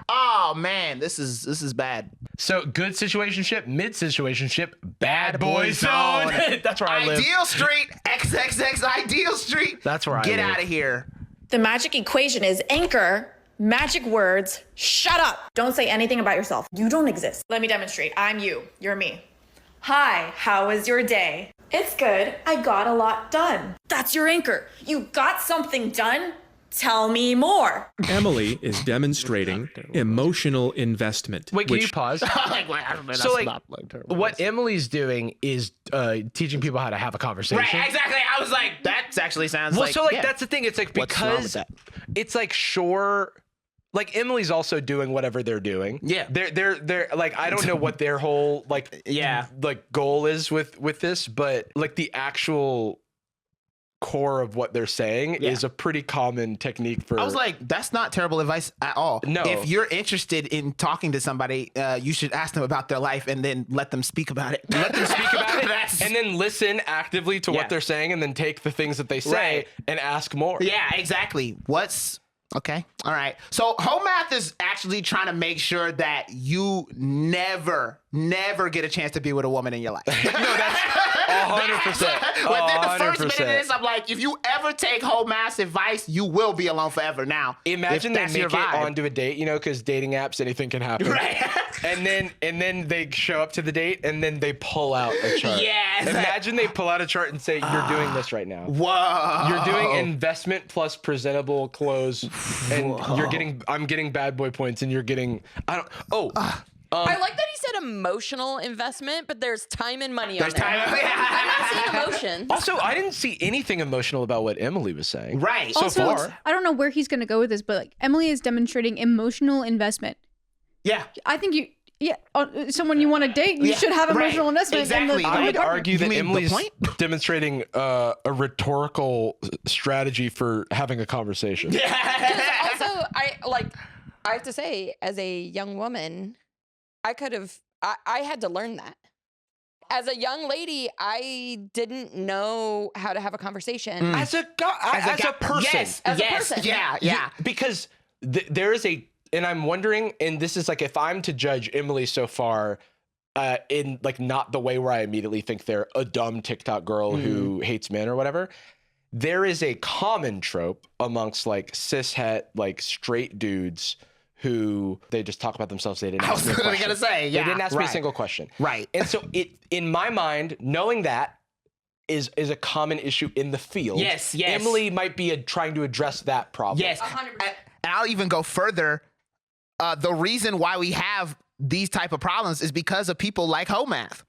Oh man, this is bad. So good situationship, mid situationship, bad boy zone. That's where I live. Ideal Street, XXX Ideal Street. That's where I Get live. out of here. The magic equation is anchor, magic words, shut up. Don't say anything about yourself. You don't exist. Let me demonstrate. I'm you. You're me. Hi, how was your day? It's good. I got a lot done. That's your anchor. You got something done? Tell me more. Emily is demonstrating emotional investment. Wait, can which you pause? So like, what Emily's doing is teaching people how to have a conversation. Right, exactly. I was like, that actually sounds Well, like. so like yeah. that's the thing. It's like What's wrong with because that? it's like sure. Like Emily's also doing whatever they're doing. Yeah. They're like, I don't know what their whole like goal is with this, but like the actual core of what they're saying is a pretty common technique for. I was like, that's not terrible advice at all. No. If you're interested in talking to somebody, you should ask them about their life and then let them speak about it. Let them speak about it That's- and then listen actively to what they're saying and then take the things that they say and ask more. Yeah, exactly. Okay. All right. So home math is actually trying to make sure that you never get a chance to be with a woman in your life. No, that's 100%. Within the first 100%. minute of this, I'm like, if you ever take home math's advice, you will be alone forever. Now, imagine if they that's make your it vibe. onto a date, you know, because dating apps, anything can happen. Right. and then they show up to the date and then they pull out a chart. Yes. Imagine they pull out a chart and say, "You're doing this right now. Whoa. You're doing investment plus presentable clothes, and I'm getting bad boy points, and you're getting I like that he said emotional investment, but there's time and money There's on there. time. I'm not seeing emotions. Also, I didn't see anything emotional about what Emily was saying. Right. So Also, far. I don't know where he's going to go with this, but like Emily is demonstrating emotional investment. Yeah. I think someone you want to date, you should have emotional investment. Exactly. I would argue that mean the Emily's point? demonstrating a rhetorical strategy for having a conversation. Because also, I have to say, as a young woman, I had to learn that. As a young lady, I didn't know how to have a conversation. As a person. Yes. As a yes. person. Yeah. Because there is and I'm wondering, and this is like, if I'm to judge Emily so far, in like not the way where I immediately think they're a dumb TikTok girl who hates men or whatever, there is a common trope amongst like cishet, like straight dudes who they just talk about themselves. They didn't ask me a question. gonna say, They didn't ask me a single question. Right. And so in my mind, knowing that is a common issue in the field. Yes. Emily might be trying to address that problem. Yes. 100%. And I'll even go further. The reason why we have these type of problems is because of people like home math.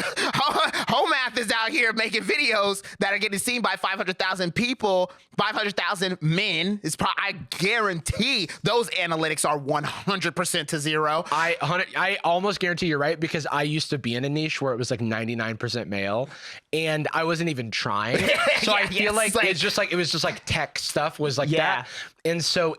Home math is out here making videos that are getting seen by 500,000 people, 500,000 men. I guarantee those analytics are 100% to zero. I almost guarantee you're right, because I used to be in a niche where it was like 99% male and I wasn't even trying. So I feel like it was just like tech stuff was like that. And so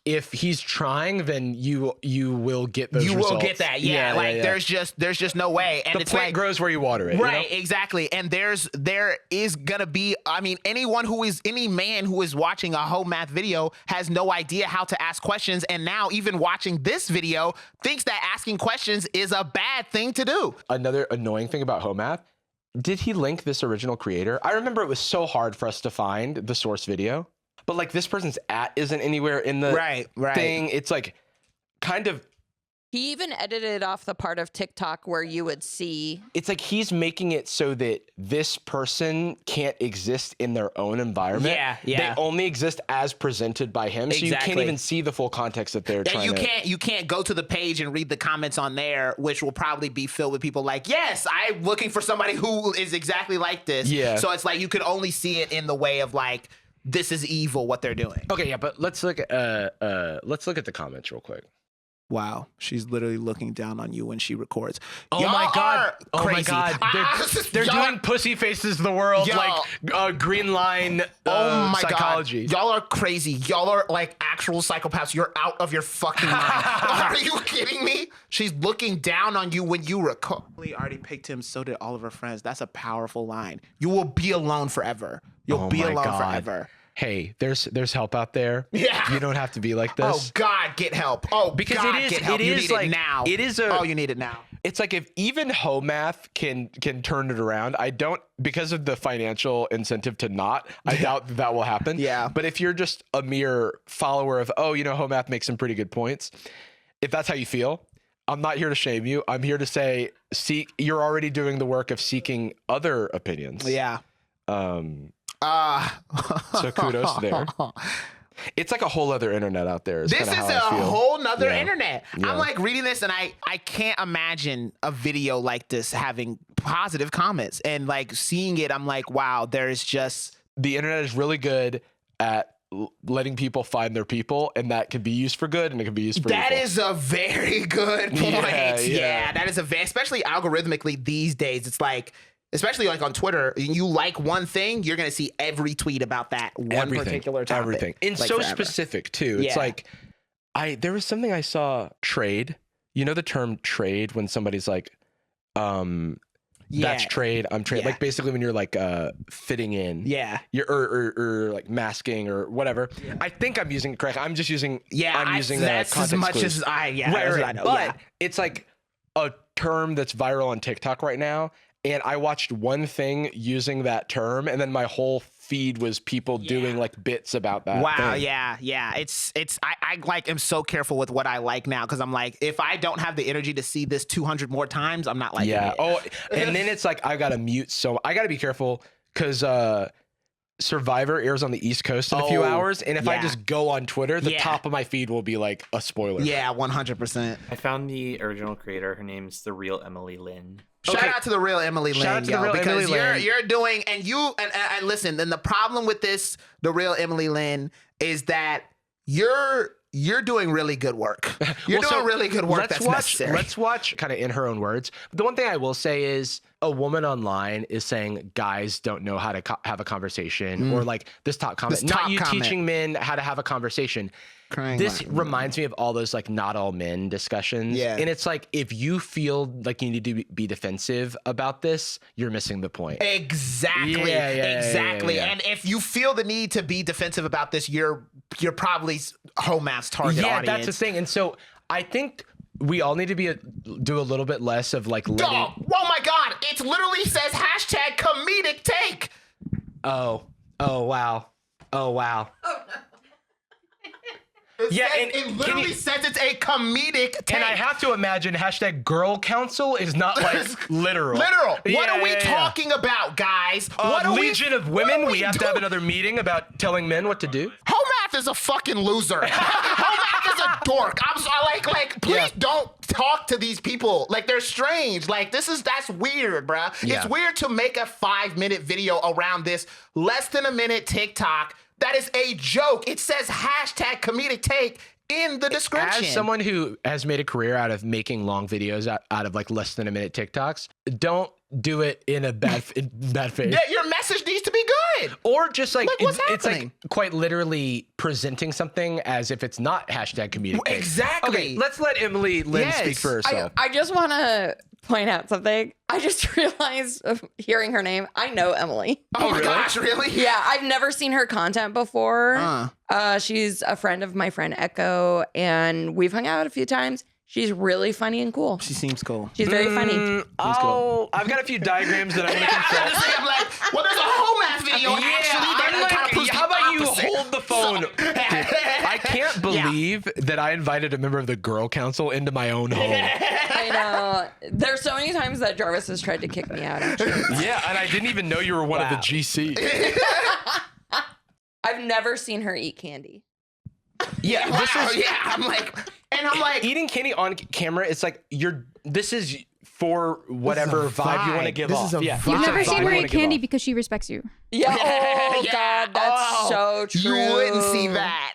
if he's trying, then you will get those You results. will get that. Yeah. There's just no way. And the it's plant like, grows where you water it. right, You know? exactly. And there is gonna be, I mean, any man who is watching a home math video has no idea how to ask questions, and now even watching this video thinks that asking questions is a bad thing to do. Another annoying thing about home math, did he link this original creator? I remember it was so hard for us to find the source video, but like this person's isn't anywhere in the thing. It's like kind of. He even edited off the part of TikTok where you would see. It's like he's making it so that this person can't exist in their own environment. Yeah. They only exist as presented by him, so you can't even see the full context that they're trying to. You can't go to the page and read the comments on there, which will probably be filled with people like, yes, I'm looking for somebody who is exactly like this. Yeah. So it's like you could only see it in the way of like, this is evil what they're doing. Okay, yeah, but let's look at the comments real quick. Wow, she's literally looking down on you when she records. Oh Y'all my god! are Oh crazy. my god! They're doing pussy faces to the world, like green line oh my psychology. God. Y'all are crazy. Y'all are like actual psychopaths. You're out of your fucking mind. Are you kidding me? She's looking down on you when you record. We already picked him, so did all of her friends. That's a powerful line. You will be alone forever. You'll be alone forever. Hey, there's help out there. Yeah. You don't have to be like this. Oh God, get help. Oh, because God, it is get help. it You is need like it now. it is you need it now. It's like if even home math can turn it around, I don't, because of the financial incentive to not, I doubt that will happen. Yeah. But if you're just a mere follower of, home math makes some pretty good points, if that's how you feel, I'm not here to shame you. I'm here to say, you're already doing the work of seeking other opinions. Yeah. So kudos there. It's like a whole other internet out there. This is a whole nother internet. Yeah. I'm like reading this and I can't imagine a video like this having positive comments, and like seeing it, I'm like, wow, there's just. The internet is really good at letting people find their people, and that can be used for good and it can be used for That evil. is a very good point. Yeah. That is especially algorithmically these days. It's like, especially like on Twitter, you like one thing, you're going to see every tweet about that one particular topic. Everything. And like so forever. specific too. It's like, there was something I saw, trade. You know the term trade when somebody's like, that's trade, I'm trade. Yeah. Like basically when you're like fitting in. Yeah. You're or like masking or whatever. Yeah. I think I'm using it correct. I'm just using that's context as much clues. as I Right. know. But it's like a term that's viral on TikTok right now. And I watched one thing using that term, and then my whole feed was people doing like bits about that. Wow, thing. yeah. It's I like am so careful with what I like now, because I'm like, if I don't have the energy to see this 200 more times, I'm not liking it. Oh, and then it's like I gotta mute, so I gotta be careful because Survivor airs on the East Coast in a few hours, and if I just go on Twitter, the top of my feed will be like a spoiler. Yeah, 100%. I found the original creator. Her name's The Real Emily Lynn. Shout out to the real Emily Lynn, Shout out to the real because Emily Lynn. you're doing, and listen, and the problem with this, the real Emily Lynn, is that you're doing really good work. You're doing really good work. That's necessary. Let's watch, kind of in her own words. The one thing I will say is a woman online is saying guys don't know how to have a conversation, or like this top comment, teaching men how to have a conversation. This reminds me of all those like not all men discussions. Yeah. And it's like, if you feel like you need to be defensive about this, you're missing the point. Exactly. Exactly. And if you feel the need to be defensive about this, you're probably home math's target audience. Yeah, that's the thing. And so I think we all need to do a little bit less of like letting. Oh my God. It literally says hashtag comedic take. Oh wow. Oh wow. Oh, no. It literally says it's a comedic take. And I have to imagine hashtag girl council is not like literal. What are we talking about, guys? Legion of Women? We have to have another meeting about telling men what to do? Home math is a fucking loser. Home math is a dork. I'm so, like please don't talk to these people. Like, they're strange. Like, that's weird, bruh. Yeah. It's weird to make a 5-minute video around this less than a minute TikTok. That is a joke. It says hashtag comedic take in the description. As someone who has made a career out of making long videos out of like less than a minute TikToks, don't do it in a bad faith. Your message needs to be did. Or just like, what's it's like happening? quite literally presenting something as if it's not hashtag comedic. Exactly. Okay, let's let Emily Lynn Yes. speak for herself. I just want to point out something. I just realized, hearing her name, I know Emily. Oh my gosh, really? Yeah, I've never seen her content before. She's a friend of my friend Echo, and we've hung out a few times. She's really funny and cool. She seems cool. She's very funny. I've got a few diagrams that I'm going to confess. I'm like, well, there's a whole ass video. How about you hold the phone? I can't believe that I invited a member of the girl council into my own home. I know. There's so many times that Jarvis has tried to kick me out, actually. Yeah, and I didn't even know you were one of the GC. I've never seen her eat candy. Yeah, I'm like, eating candy on camera. It's like this is for whatever vibe you want to give off. You've never seen her eat candy because she respects you. Yeah. Oh God, that's so true. You wouldn't see that.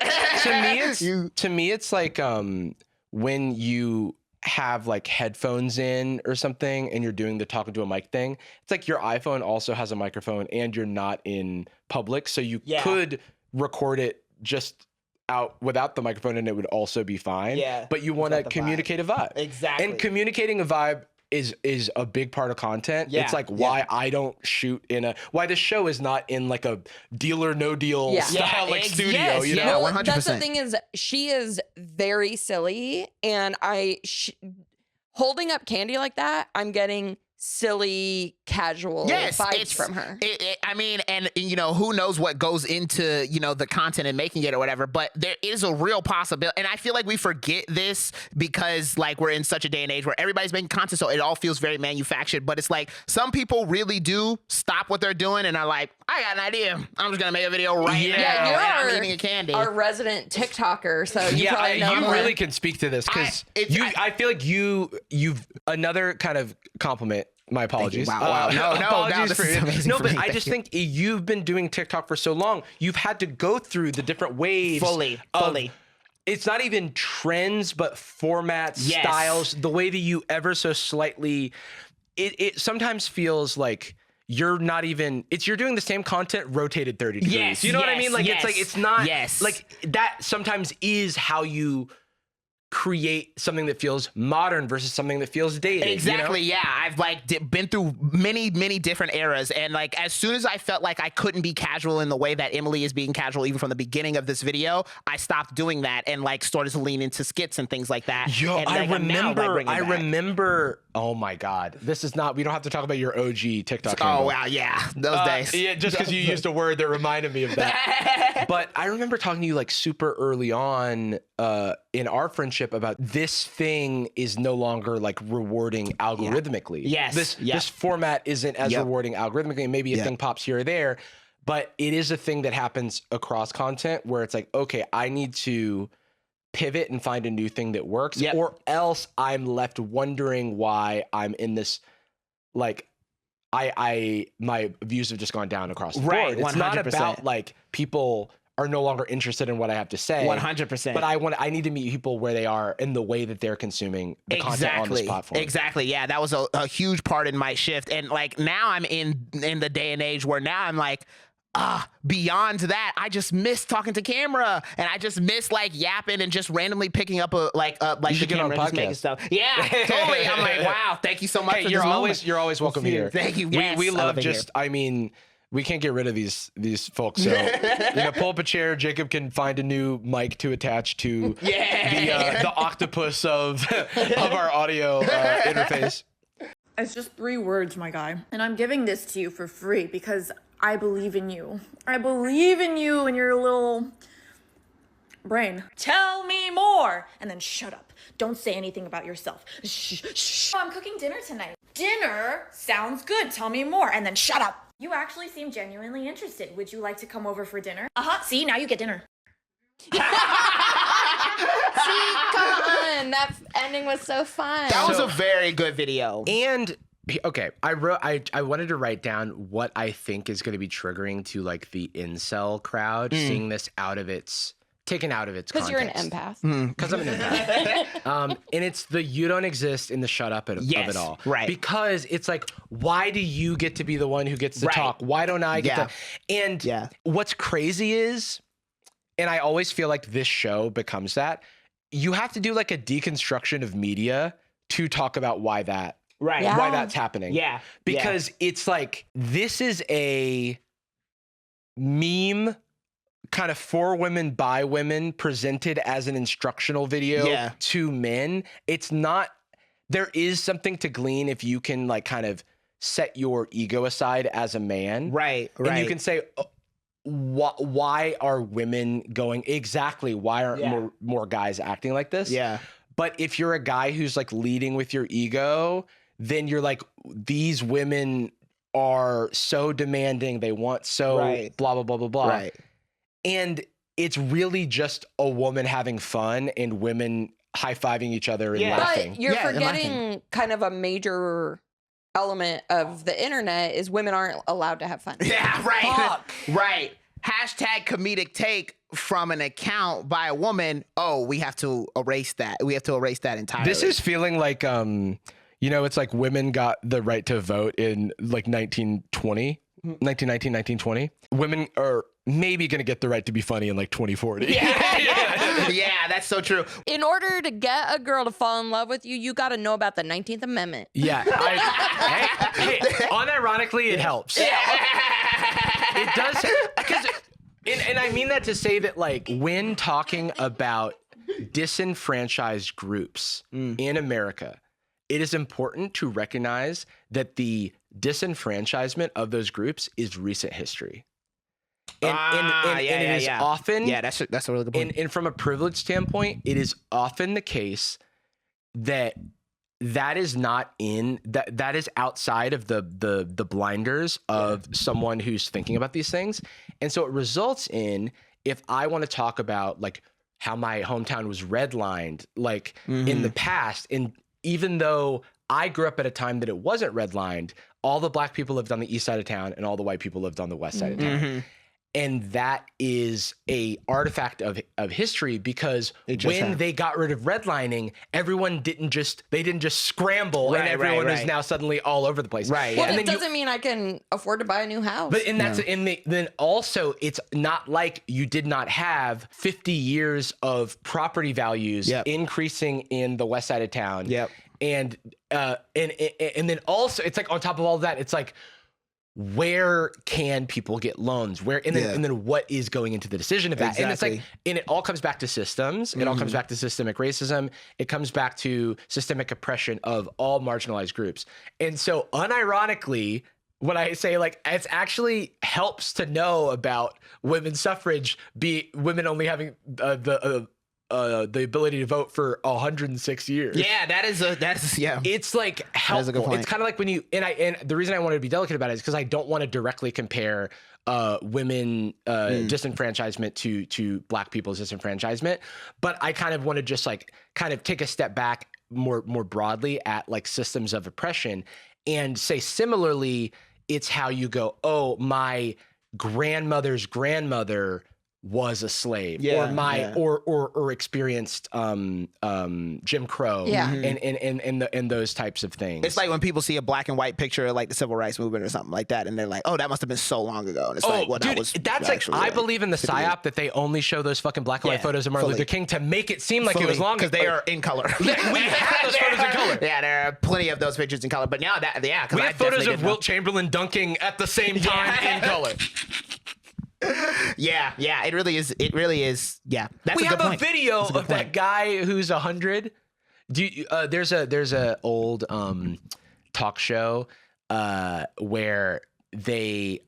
To me, it's like when you have like headphones in or something and you're doing the talking to a mic thing. It's like your iPhone also has a microphone and you're not in public, so you could record it just out without the microphone and it would also be fine. Yeah, but you want to communicate a vibe. Exactly. And communicating a vibe is a big part of content. Yeah. It's like why I don't shoot why the show is not in like a Deal or No Deal style studio. You know, 100%. That's the thing is she is very silly, and holding up candy like that, I'm getting silly, casual vibes from her. I mean, and you know, who knows what goes into, you know, the content and making it or whatever, but there is a real possibility. And I feel like we forget this because like we're in such a day and age where everybody's making content, so it all feels very manufactured. But it's like some people really do stop what they're doing and are like, I got an idea. I'm just gonna make a video now. Yeah, I'm eating a candy. Our resident TikToker, so you probably know you more. really can speak to this because I feel like you've another kind of compliment. My apologies. Wow. No, this is amazing. No, for but me. I just think you've been doing TikTok for so long. You've had to go through the different waves. Fully. It's not even trends, but formats, styles, the way that you ever so slightly, it sometimes feels like you're not even, you're doing the same content rotated 30 degrees. Yes, you know what I mean? Like, it's like, it's not, like that sometimes is how you create something that feels modern versus something that feels dated. Exactly. You know? Yeah. I've like been through many different eras, and like as soon as I felt like I couldn't be casual in the way that Emily is being casual, even from the beginning of this video, I stopped doing that and like started to lean into skits and things like that. Yo, and, like, I remember. Oh my God, this is not. We don't have to talk about your OG TikTok. Oh wow, yeah, those days. Yeah, just because you used a word that reminded me of that. But I remember talking to you like super early on in our friendship about this thing is no longer like rewarding algorithmically. Yes. This format isn't as rewarding algorithmically. Maybe a thing pops here or there, but it is a thing that happens across content where it's like, okay, I need to pivot and find a new thing that works, or else I'm left wondering why I'm in this, like, my views have just gone down across the board. It's 100%. Not about like people are no longer interested in what I have to say. 100%. But I need to meet people where they are in the way that they're consuming the content on this platform. Exactly. Yeah, that was a huge part in my shift. And like now I'm in the day and age where now I'm like, beyond that, I just miss talking to camera, and I just miss like yapping and just randomly picking up like you should the camera, get on just making podcast. stuff. Yeah, totally. I'm like, wow, thank you so much. Hey, for you're this always welcome here. Thank you. We love just. I mean, we can't get rid of these folks. So pull up a chair. Jacob can find a new mic to attach to the octopus of our audio interface. It's just 3 words, my guy. And I'm giving this to you for free because I believe in you. I believe in you and your little brain. Tell me more. And then shut up. Don't say anything about yourself. Shh. I'm cooking dinner tonight. Dinner sounds good. Tell me more. And then shut up. You actually seem genuinely interested. Would you like to come over for dinner? See, now you get dinner. See, come on. That ending was so fun. That was a very good video. And okay, I wanted to write down what I think is going to be triggering to like the incel crowd seeing this out of its taken out of its Because context. you're an empath. Because I'm an empath. And it's the you don't exist in the shut up of it all. Right. Because it's like, why do you get to be the one who gets to talk? Why don't I get to? And what's crazy is, and I always feel like this show becomes that, you have to do like a deconstruction of media to talk about why that. Right. Yeah. Why that's happening. Yeah. Because it's like, this is a meme kind of for women by women presented as an instructional video to men. It's not, there is something to glean if you can like kind of set your ego aside as a man. Right. And you can say, why are women going, exactly, why aren't more guys acting like this? Yeah. But if you're a guy who's like leading with your ego, then you're like, these women are so demanding. They want so blah, blah, blah, blah, blah. Right. And it's really just a woman having fun and women high-fiving each other and laughing. But you're forgetting kind of a major element of the internet is women aren't allowed to have fun. Yeah, right. Fuck. Right. Hashtag comedic take from an account by a woman. Oh, we have to erase that. We have to erase that entirely. This is feeling like, you know, it's like women got the right to vote in like 1919, 1920. Women are maybe going to get the right to be funny in like 2040. Yeah, that's so true. In order to get a girl to fall in love with you, you got to know about the 19th Amendment. Yeah. Hey, unironically, it helps. It does. Because, and I mean that to say that, like, when talking about disenfranchised groups in America, it is important to recognize that the disenfranchisement of those groups is recent history. And it is often... Yeah, that's a really good point. And from a privilege standpoint, it is often the case that is not in... That is outside of the blinders of someone who's thinking about these things. And so it results in, if I want to talk about, like, how my hometown was redlined, like, in the past, and even though I grew up at a time that it wasn't redlined, all the black people lived on the east side of town and all the white people lived on the west side of town. And that is a artifact of history, because when they got rid of redlining, everyone didn't just scramble and everyone is now suddenly all over the place. Right. Well, Yeah. it doesn't mean I can afford to buy a new house. But then also, it's not like you did not have 50 years of property values increasing in the west side of town. Yep. And then also, it's like, on top of all of that, it's like, where can people get loans? And then what is going into the decision of that? Exactly. And it's like, and it all comes back to systems. It all comes back to systemic racism. It comes back to systemic oppression of all marginalized groups. And so, unironically, when I say, like, it's actually helps to know about women's suffrage, women only having the ability to vote for 106 years. Yeah, that's It's like helpful. a good point. It's kind of like when you, and the reason I wanted to be delicate about it is because I don't want to directly compare women disenfranchisement to black people's disenfranchisement, but I kind of want to just like kind of take a step back more broadly at like systems of oppression and say, similarly, it's how you go, oh, my grandmother's grandmother was a slave, or experienced Jim Crow, and those types of things. It's like when people see a black and white picture of like the civil rights movement or something like that, and they're like, "Oh, that must have been so long ago." And it's like, "Well, dude, that was that's actually, like I believe in the psyop that they only show those fucking black and white photos of Martin Luther King to make it seem like it was long, because they are in color. We have those photos in color. Yeah, there are plenty of those pictures in color. But now that, because we have photos of Wilt Chamberlain dunking at the same time in color. Yeah, it really is. Yeah, that's we a good have point. A video of that guy who's 100. There's a old talk show where they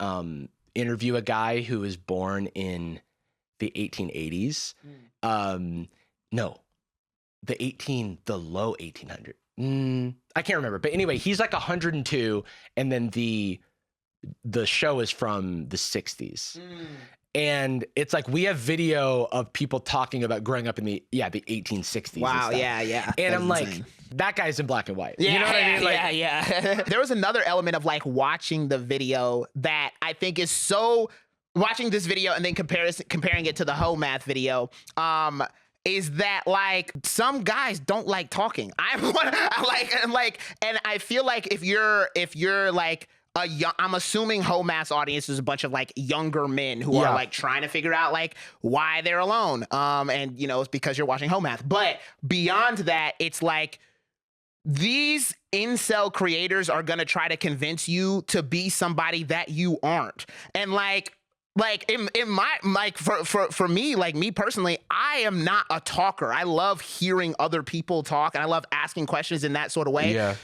interview a guy who was born in the 1880s. No, the low 1800s. I can't remember, but anyway, he's like 102, and then the show is from the 60s. And it's like, we have video of people talking about growing up in the 1860s. Wow, and yeah. And That's I'm like, insane. that guy's in black and white. Yeah, you know what I mean? Like, yeah. There was another element of like watching the video that I think is so watching this video and then comparing it to the whole math video, is that like some guys don't like talking. And I feel like if you're like I'm assuming Whole Math's audience is a bunch of like younger men who are like trying to figure out like why they're alone. And you know, it's because you're watching Whole Math. But beyond that, it's like these incel creators are gonna try to convince you to be somebody that you aren't. And like in my like for me, like me personally, I am not a talker. I love hearing other people talk and I love asking questions in that sort of way. Yeah.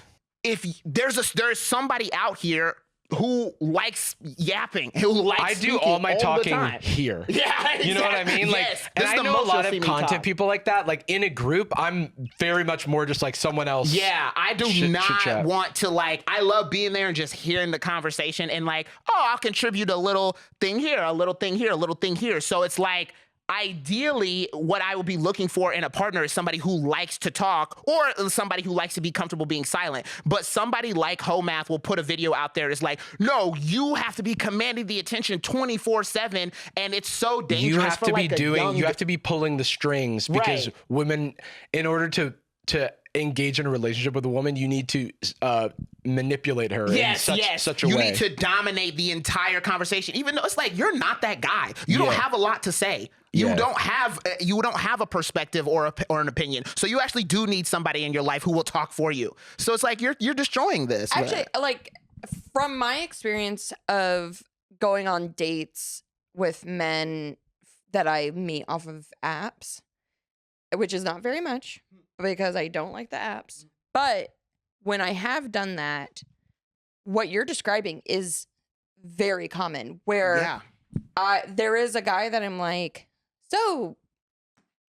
If there's somebody out here who likes yapping, who likes I do all my talking here. Yeah, exactly. You know what I mean? Like, yes, and I know a lot of content people like that. Like in a group, I'm very much more just like someone else. Yeah, I do not want to like. I love being there and just hearing the conversation and like, oh, I'll contribute a little thing here, a little thing here, a little thing here. So it's like, ideally, what I would be looking for in a partner is somebody who likes to talk or somebody who likes to be comfortable being silent. But somebody like Whole Math will put a video out there that's like, no, you have to be commanding the attention 24/7, and it's so dangerous. You have to be doing. You have to be pulling the strings because women, in order to engage in a relationship with a woman, you need to manipulate her in such a way. You need to dominate the entire conversation, even though it's like you're not that guy. You don't have a lot to say. You don't have a perspective or an opinion. So you actually do need somebody in your life who will talk for you. So it's like you're destroying this. Actually, like from my experience of going on dates with men that I meet off of apps, which is not very much because I don't like the apps. But when I have done that, what you're describing is very common where there is a guy that I'm like, so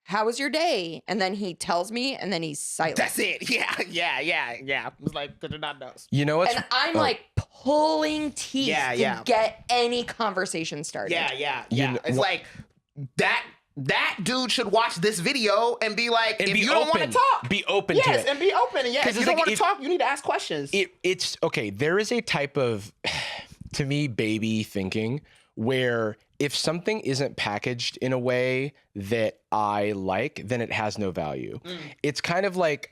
how was your day? And then he tells me and then he's silent. That's it. Yeah. It's like, they're not knows. You know what? And I'm like pulling teeth to get any conversation started. Yeah. It's like that dude should watch this video and be like, if you don't want to talk, be open to it. Yes, and be open. And if you don't want to talk, you need to ask questions. It's okay. There is a type of, to me, baby thinking where if something isn't packaged in a way that I like, then it has no value. It's kind of like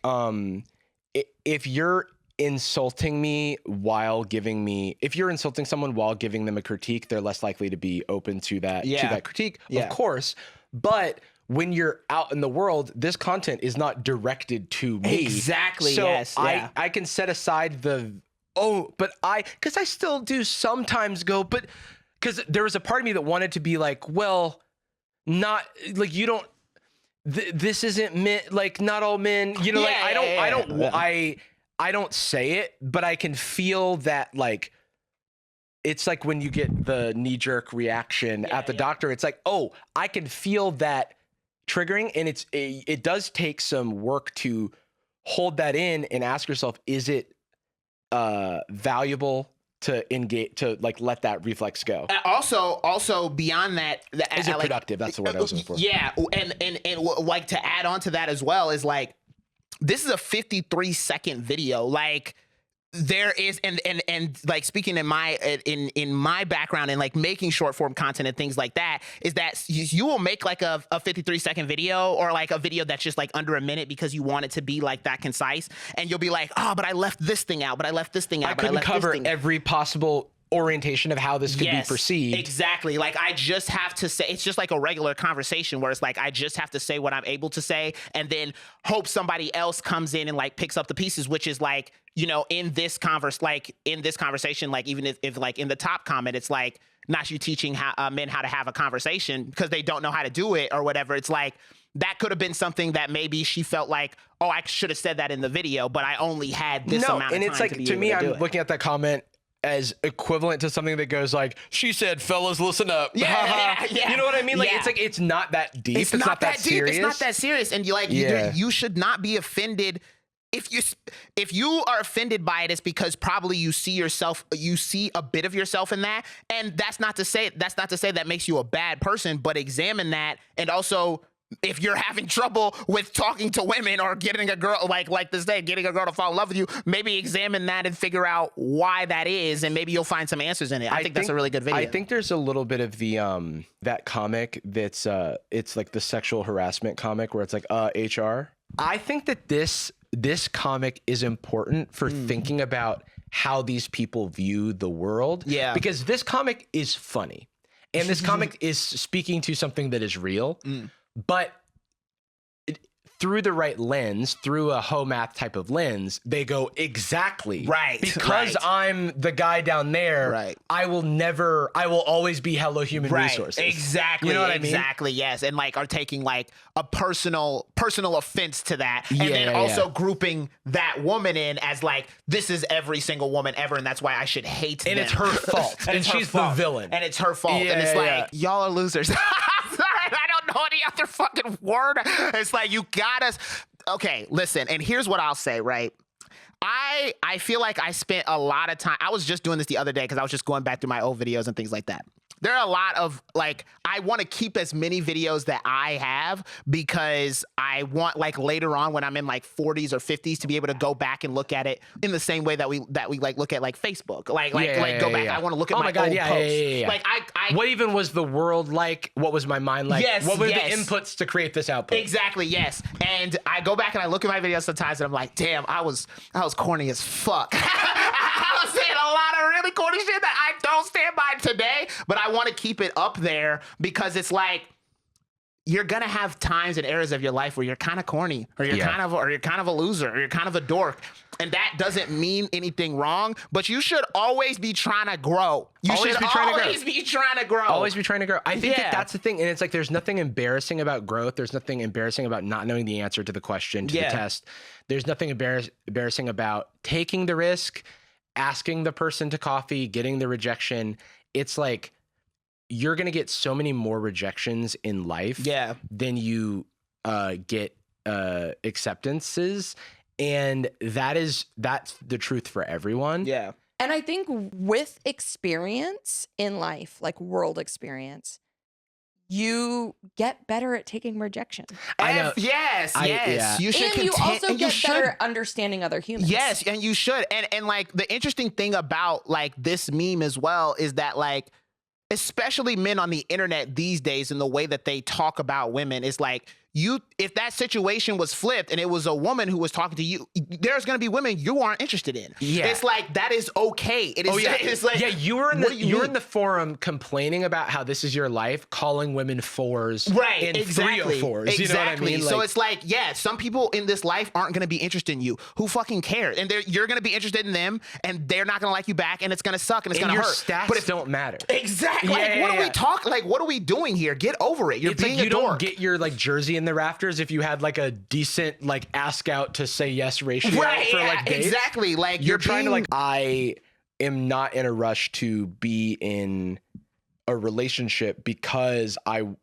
if you're insulting me while giving me, if you're insulting someone while giving them a critique, they're less likely to be open to that critique, of course. But when you're out in the world, this content is not directed to me. Exactly. So I can set aside because I still do sometimes go, but because there was a part of me that wanted to be like, well, not like you don't. This isn't men. Like not all men. You know, I don't say it, but I can feel that like. It's like when you get the knee-jerk reaction at the doctor. It's like, oh, I can feel that triggering, and it does take some work to hold that in and ask yourself, is it valuable to engage, to like let that reflex go? Also beyond that, is it productive? That's the word I was looking for. Yeah, and like to add on to that as well is like, this is a 53-second video. Like there is, and like speaking in my background and like making short form content and things like that, is that you will make like a 53-second video or like a video that's just like under a minute because you want it to be like that concise, and you'll be like, oh, but I left this thing out, but I left this thing out. I couldn't cover every possible orientation of how this could be perceived. Exactly. Like I just have to say, it's just like a regular conversation where it's like I just have to say what I'm able to say and then hope somebody else comes in and like picks up the pieces, which is like, you know, in this conversation, like even if like in the top comment, it's like not you teaching men how to have a conversation because they don't know how to do it or whatever. It's like that could have been something that maybe she felt like, oh, I should have said that in the video, but I only had this amount of time. And it's like, to me, I'm looking at that comment as equivalent to something that goes like, she said, fellas, listen up. Yeah. You know what I mean? Like, it's like, it's not that deep. It's not that serious. It's not that serious. And you like, you should not be offended. If you are offended by it, it's because probably you see a bit of yourself in that. And that's not to say that makes you a bad person, but examine that. And also if you're having trouble with talking to women or getting a girl like this day, getting a girl to fall in love with you, maybe examine that and figure out why that is, and maybe you'll find some answers in it. I think that's a really good video. I think there's a little bit of the that comic that's it's like the sexual harassment comic where it's like HR. I think that this comic is important for thinking about how these people view the world. Yeah. Because this comic is funny. And this comic is speaking to something that is real. But through the right lens, through a Homath type of lens, they go exactly right. Because I'm the guy down there, right. I will always be Hello Human Resources. Exactly. You know what I mean? Exactly. Yes. And like are taking like a personal offense to that. And then also grouping that woman in as like, this is every single woman ever. And that's why I should hate them. And it's her fault. and she's the villain. And it's her fault. And it's like, y'all are losers. I don't know any other fucking word. It's like, you got us. Okay, listen. And here's what I'll say, right? I feel like I spent a lot of time. I was just doing this the other day because I was just going back through my old videos and things like that. There are a lot of like, I want to keep as many videos that I have because I want like later on when I'm in like 40s or 50s to be able to go back and look at it in the same way that we like look at like Facebook. Like go back. I want to look at my old posts. Yeah. Like I what even was the world like? What was my mind like? Yes, what were the inputs to create this output? Exactly, yes. And I go back and I look at my videos sometimes and I'm like, damn, I was corny as fuck. I was saying a lot of really corny shit that I don't stand by today, but I want to keep it up there because it's like you're gonna have times and eras of your life where you're kind of corny, or you're kind of a loser, or you're kind of a dork, and that doesn't mean anything wrong. But you should always be trying to grow. You should always be trying to grow. Always be trying to grow. I think that's the thing, and it's like there's nothing embarrassing about growth. There's nothing embarrassing about not knowing the answer to the question, to the test. There's nothing embarrassing about taking the risk, asking the person to coffee, getting the rejection. It's like you're going to get so many more rejections in life than you get acceptances. And that's the truth for everyone. Yeah. And I think with experience in life, like world experience, you get better at taking rejection. I know. Yes. You should. And you also get better at understanding other humans. Yes, and you should. And like the interesting thing about like this meme as well is that like, especially men on the internet these days and the way that they talk about women is like, if that situation was flipped and it was a woman who was talking to you, there's going to be women you aren't interested in. Yeah. It's like, that is okay. It is. It's like, you were in the forum complaining about how this is your life, calling women fours, right? And exactly. 304s. Exactly. You know what I mean? So it's like, some people in this life aren't going to be interested in you. Who fucking cares? And you're going to be interested in them, and they're not going to like you back, and it's going to suck, and it's going to hurt. Stats but don't matter. Exactly. What are we talking? Like, what are we doing here? Get over it. You're being like a dork. Don't get your like jersey in the rafters if you had like a decent like ask out to say yes ratio for like dates. Exactly. Like you're trying to like, I am not in a rush to be in a relationship because I'm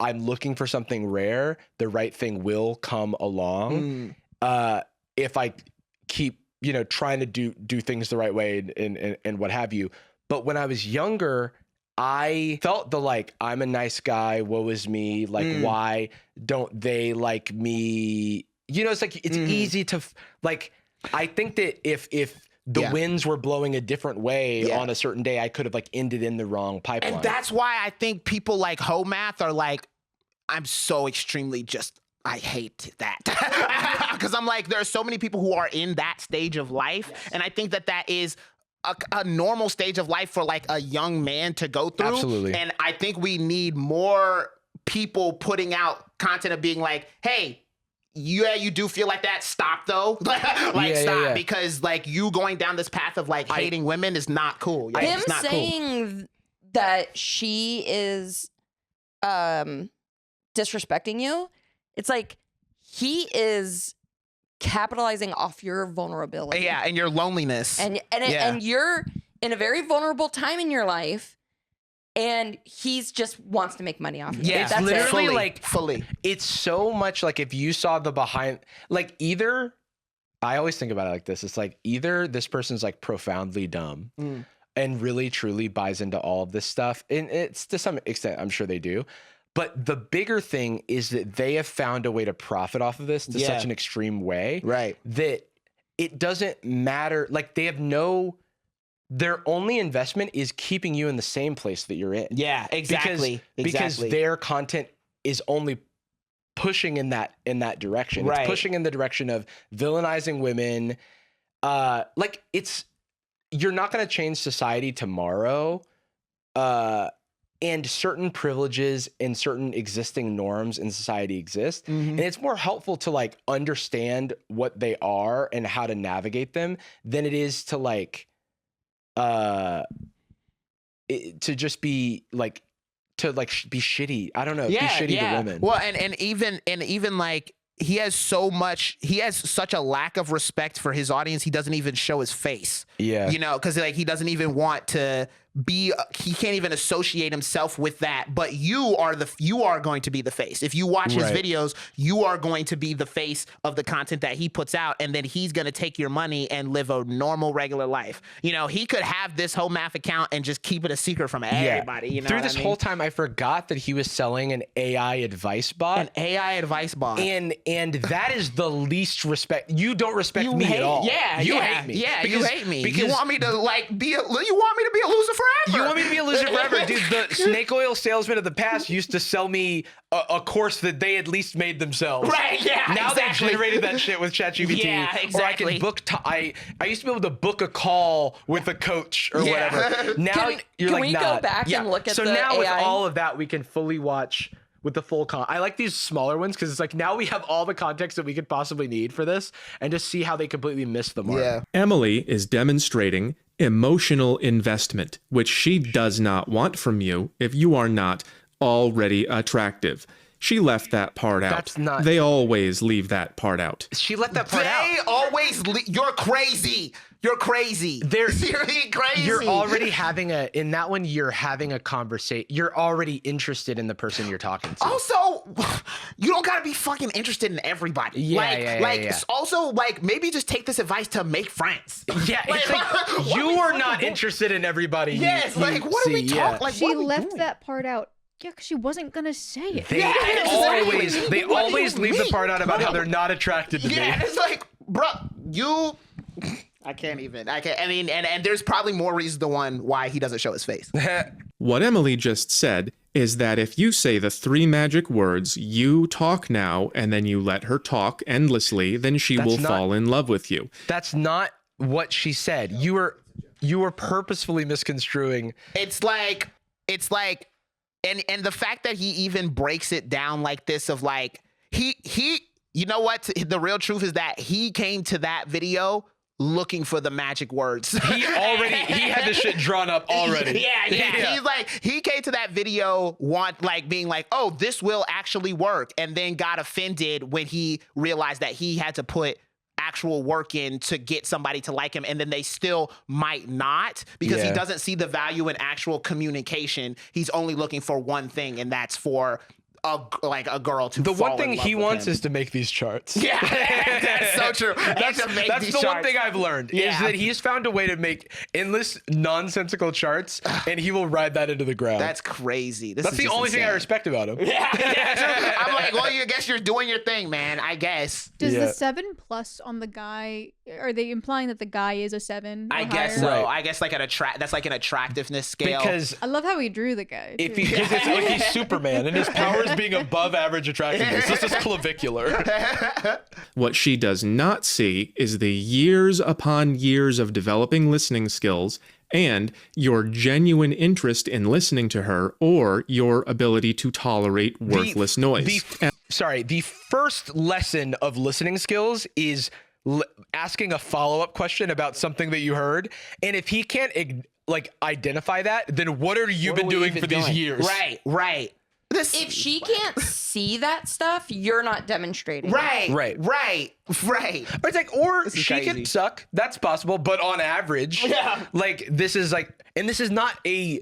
looking for something rare. The right thing will come along. If I keep, trying to do things the right way and what have you. But when I was younger, I felt I'm a nice guy, woe is me, why don't they like me? It's like, it's easy to I think that if the winds were blowing a different way on a certain day, I could have ended in the wrong pipeline. And that's why I think people like Homath are like, I'm so extremely I hate that. Because I'm like, there are so many people who are in that stage of life. And I think that is a normal stage of life for like a young man to go through. Absolutely. And I think we need more people putting out content of being like, hey, you do feel like that. Stop though. Stop. Because like you going down this path of like hating women is not cool. Him it's not saying that she is disrespecting you, it's like he is capitalizing off your vulnerability. Yeah, and your loneliness. And you're in a very vulnerable time in your life, and he's just wants to make money off you. Yeah, that's literally fully. It's so much like if you saw the behind, like either, I always think about it like this. It's like either this person's like profoundly dumb and really truly buys into all of this stuff, and it's to some extent, I'm sure they do. But the bigger thing is that they have found a way to profit off of this to such an extreme way, Right. that it doesn't matter. Like they have their only investment is keeping you in the same place that you're in. Yeah, exactly. Because their content is only pushing in that direction. It's pushing in the direction of villainizing women. Like you're not going to change society tomorrow. And certain privileges and certain existing norms in society exist. And it's more helpful to like understand what they are and how to navigate them than it is to like, to just be like, be shitty. I don't know. Be shitty to women. Well, and even like he has such a lack of respect for his audience. He doesn't even show his face. Yeah. You know, because like he doesn't even want to he can't even associate himself with that. But you are going to be the face. If you watch his videos, you are going to be the face of the content that he puts out, and then he's going to take your money and live a normal, regular life. You know, he could have this whole math account and just keep it a secret from everybody. You know, through this whole time, I forgot that he was selling an AI advice bot. An AI advice bot. And that is the least respect. You don't respect me at all. Yeah, you hate me. Yeah, you hate me. Because you want me to like be? You want me to be a loser forever? You want me to be a loser forever, dude? The snake oil salesman of the past used to sell me a course that they at least made themselves. Right? Yeah. Now they generated that shit with ChatGPT. Yeah, exactly. Or I can book. I used to be able to book a call with a coach or whatever. Now can we go back and look at so the now AI? with all of that, we can fully watch with the full I like these smaller ones because it's like now we have all the context that we could possibly need for this and just see how they completely missed the mark. Yeah. Emily is demonstrating emotional investment, which she does not want from you if you are not already attractive. She left that part out. That's not... They always leave that part out. She let that part out. They always you're crazy. You're crazy. They're crazy. You're already having in that one, you're having a conversation. You're already interested in the person you're talking to. Also, you don't gotta be fucking interested in everybody. Yeah. Also, like, maybe just take this advice to make friends. Yeah, it's like you are not interested in everybody. Yes, like, what are we talking? Like, she left that part out. Yeah, because she wasn't gonna say it. They always leave the part out about how they're not attracted to me. Yeah, it's like, bro, I can't even. I mean, and there's probably more reasons than why he doesn't show his face. What Emily just said is that if you say the 3 magic words, "you talk now," and then you let her talk endlessly, then she will fall in love with you. That's not what she said. You were purposefully misconstruing. It's like, and the fact that he even breaks it down like this of like, he, you know what? The real truth is that he came to that video looking for the magic words. He had the shit drawn up already. Yeah. He's like, he came to that video being like, oh, this will actually work. And then got offended when he realized that he had to put actual work in to get somebody to like him, and then they still might not because he doesn't see the value in actual communication. He's only looking for one thing, and that's for a girl to fall in love with him. The one thing he wants is to make these charts. Yeah, that's so true. That's the one thing I've learned is that he's found a way to make endless nonsensical charts, and he will ride that into the ground. That's crazy. That's the only thing I respect about him. Yeah, I'm like, well, I guess you're doing your thing, man. I guess. Does the 7+ on the guy? Are they implying that the guy is a 7? I guess so. Right. I guess like that's like an attractiveness scale. Because I love how he drew the guy. If it's like he's Superman, and his powers being above average attractiveness. This is clavicular. What she does not see is the years upon years of developing listening skills and your genuine interest in listening to her or your ability to tolerate worthless noise. The first lesson of listening skills is asking a follow-up question about something that you heard. And if he can't identify that, then what are you been doing for these years? Right. If she can't see that stuff, you're not demonstrating. Right. Or it's like, or she can suck. That's possible, but on average, this is not a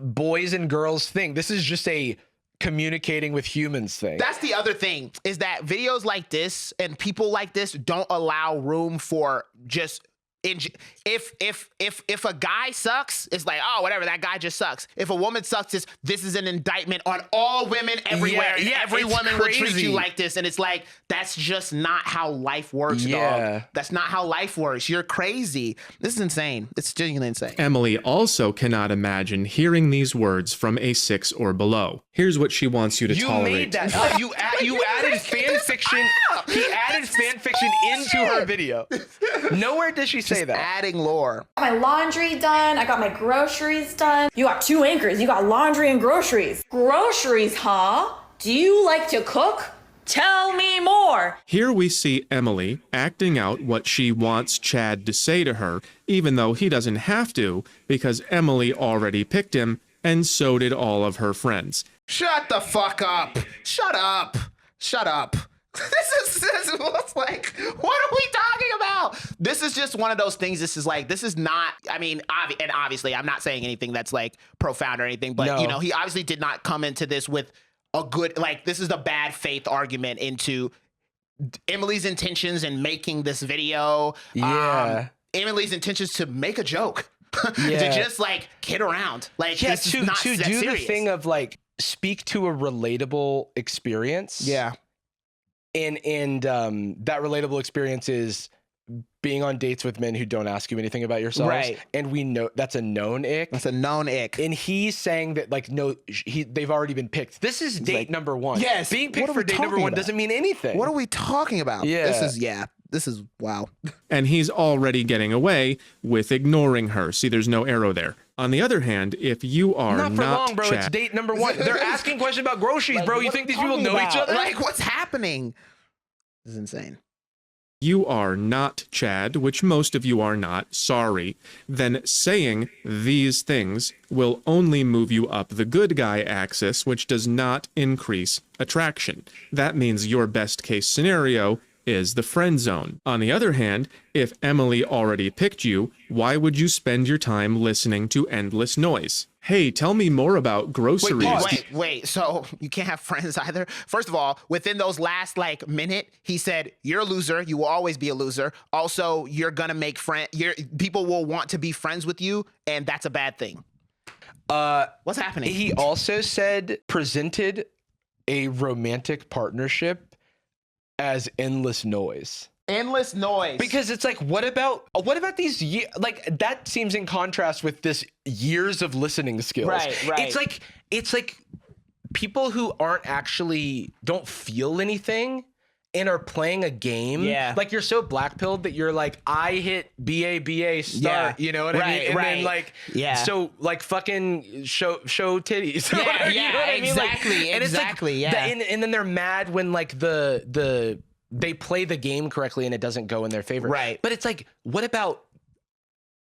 boys and girls thing. This is just a communicating with humans thing. That's the other thing, is that videos like this and people like this don't allow room for just if a guy sucks, it's like, oh, whatever, that guy just sucks. If a woman sucks, this is an indictment on all women everywhere. Yeah, every woman will treat you like this. And it's like, that's just not how life works, dog. That's not how life works. You're crazy. This is insane. It's genuinely insane. Emily also cannot imagine hearing these words from a 6 or below. Here's what she wants you to tolerate. You made that up. You added fan fiction. He added fan fiction into her video. Nowhere does she say that. Adding lore. My laundry done. I got my groceries done. You got 2 anchors. You got laundry and groceries. Groceries, huh? Do you like to cook? Tell me more. Here we see Emily acting out what she wants Chad to say to her, even though he doesn't have to, because Emily already picked him, and so did all of her friends. Shut the fuck up. Shut up. Shut up. This is what's like, what are we talking about? This is just one of those things. This is not, I mean, and obviously I'm not saying anything that's like profound or anything, but you know, he obviously did not come into this with a good, like, this is the bad faith argument into Emily's intentions in making this video. Yeah. Emily's intentions to make a joke. To just like kid around. Like, this is not to that do serious. the thing of like speak to a relatable experience. Yeah. And that relatable experience is being on dates with men who don't ask you anything about yourselves. Right. And we know that's a known ick. That's a known ick. And he's saying that like, no, they've already been picked. This is date like, number 1. yes. Being picked What are for we date number talking 1 about? doesn't mean anything. What are we talking about? Yeah. This is wow. And he's already getting away with ignoring her. See, there's no arrow there. On the other hand, if you are not for long, bro. Chad, It's date number 1. They're asking questions about groceries, Like, bro. You what think are these we people know talking each about? other? Like, what's happening? This is insane. you are not Chad, which most of you are not, sorry, then saying these things will only move you up the good guy axis, which does not increase attraction. That means your best case scenario is the friend zone. On the other hand, if Emily already picked you, why would you spend your time listening to endless noise? Hey, tell me more about groceries. Wait. So you can't have friends either? First of all, within those last minute, he said, you're a loser. You will always be a loser. Also, you're going to make friends. People will want to be friends with you, and that's a bad thing. What's happening? He also said presented a romantic partnership as endless noise. Endless noise. Because it's like, what about these that seems in contrast with this years of listening skills. Right. It's like people who don't feel anything and are playing a game. Yeah. Like you're so black-pilled that you're like, I hit BABA start. Yeah. You know what I mean? And then so fucking show titties. Yeah, You know what I mean? exactly. And exactly. it's yeah. and then they're mad when they play the game correctly and it doesn't go in their favor. Right. But it's like, what about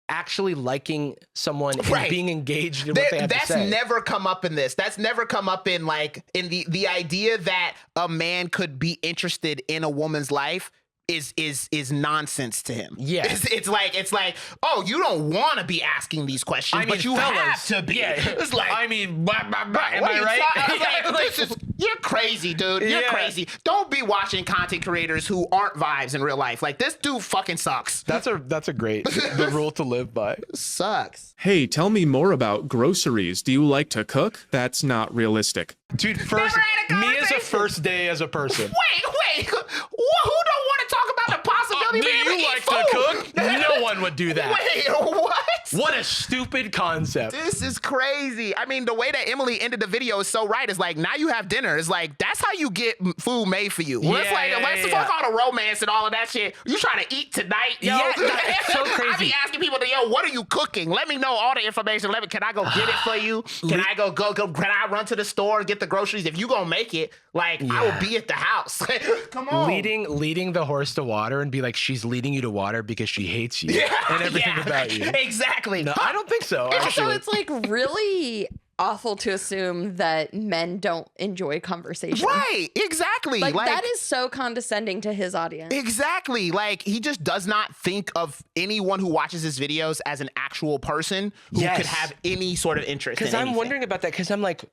actually liking someone and being engaged in what they have to say? That's never come up in this. That's never come up in in the idea that a man could be interested in a woman's life is nonsense to him. Yeah. It's like, oh, you don't want to be asking these questions, but you have to be. Yeah. It's like, I mean, am I right? You're crazy, dude. You're crazy. Don't be watching content creators who aren't vibes in real life. Like, this dude fucking sucks. That's a great the rule to live by. Sucks. Hey, tell me more about groceries. Do you like to cook? That's not realistic. Dude, me as a first day as a person. Wait. Who don't want to talk about the possibility of Do being able you to like eat to food? cook? No one would do that. Wait, what? What a stupid concept. This is crazy. I mean, the way that Emily ended the video is so right. It's like, now you have dinner. It's like, that's how you get food made for you. Let's fuck all the romance and all of that shit. You trying to eat tonight, yo? Yeah, that's so crazy. I be asking people, what are you cooking? Let me know all the information. Can I go get it for you? Can I go? Can I run to the store and get the groceries? If you gonna make it, I will be at the house. Come on. Leading the horse to water and be like, she's leading you to water because she hates you and everything about you. Exactly. No, I don't think so. Also, it's really awful to assume that men don't enjoy conversation. Right. Exactly. Like that is so condescending to his audience. Exactly. Like, he just does not think of anyone who watches his videos as an actual person who could have any sort of interest in anything. I'm wondering about that because I'm like,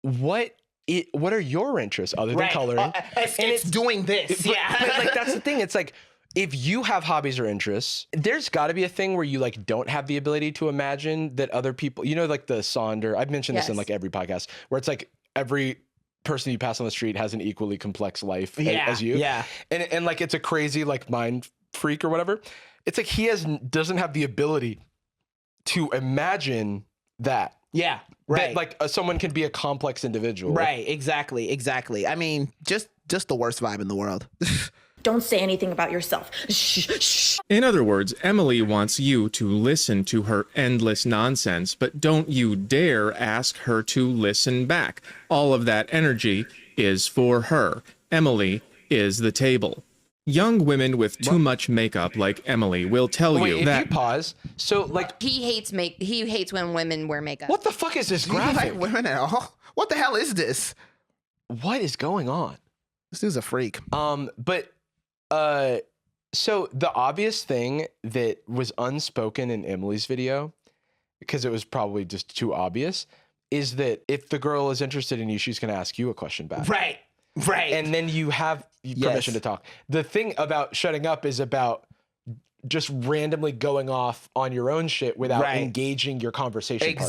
what are your interests other than coloring? It's doing this. But that's the thing. It's like, if you have hobbies or interests, there's got to be a thing where you like don't have the ability to imagine that other people, you know, like the Sonder, I've mentioned this in like every podcast, where it's like every person you pass on the street has an equally complex life as you. Yeah. And like it's a crazy like mind freak or whatever. It's like he doesn't have the ability to imagine that. Yeah. Right. That, like someone can be a complex individual. Right. Exactly. I mean, just the worst vibe in the world. Don't say anything about yourself. Shh, shh. In other words, Emily wants you to listen to her endless nonsense, but don't you dare ask her to listen back. All of that energy is for her. Emily is the table. Young women with too much makeup like Emily will tell you if that. you pause, so like He hates when women wear makeup. what the fuck is this Do you graphic? like women at all? What the hell is this? What is going on? This dude's a freak. So the obvious thing that was unspoken in Emily's video, because it was probably just too obvious, is that if the girl is interested in you, she's going to ask you a question back. Right. And then you have permission to talk. The thing about shutting up is about just randomly going off on your own shit without engaging your conversation partner.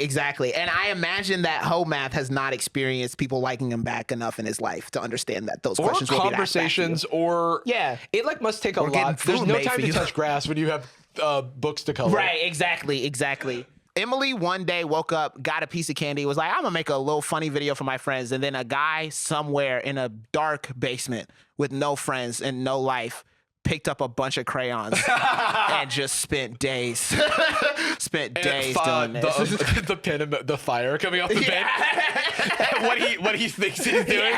Exactly. And I imagine that Math has not experienced people liking him back enough in his life to understand that those questions will be asked back to conversations you. or it like must take a lot. There's no time to touch grass when you have books to color. Right, exactly. Emily one day woke up, got a piece of candy, was like, I'm gonna make a little funny video for my friends. And then a guy somewhere in a dark basement with no friends and no life picked up a bunch of crayons and just spent days doing this. The pin and the fire coming off the bed. what he thinks he's doing.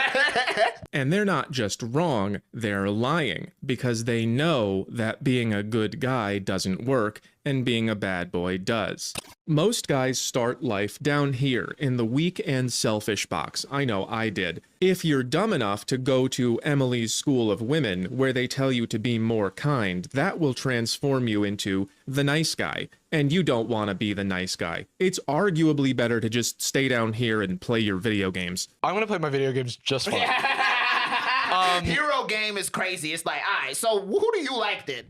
And they're not just wrong, they're lying, because they know that being a good guy doesn't work and being a bad boy does. Most guys start life down here in the weak and selfish box. I know I did. If you're dumb enough to go to Emily's School of Women, where they tell you to be more kind, that will transform you into the nice guy. And you don't want to be the nice guy. It's arguably better to just stay down here and play your video games. I'm going to play my video games just fine. Hero game is crazy. It's like, all right, so who do you like then?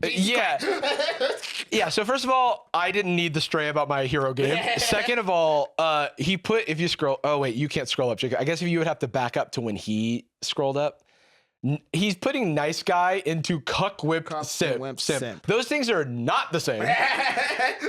Yeah, so first of all, I didn't need the stray about my hero game. Second of all, he put, if you scroll, oh wait, you can't scroll up, Jacob. I guess if you would have to back up to when he scrolled up. He's putting nice guy into cuck whip simp. Those things are not the same.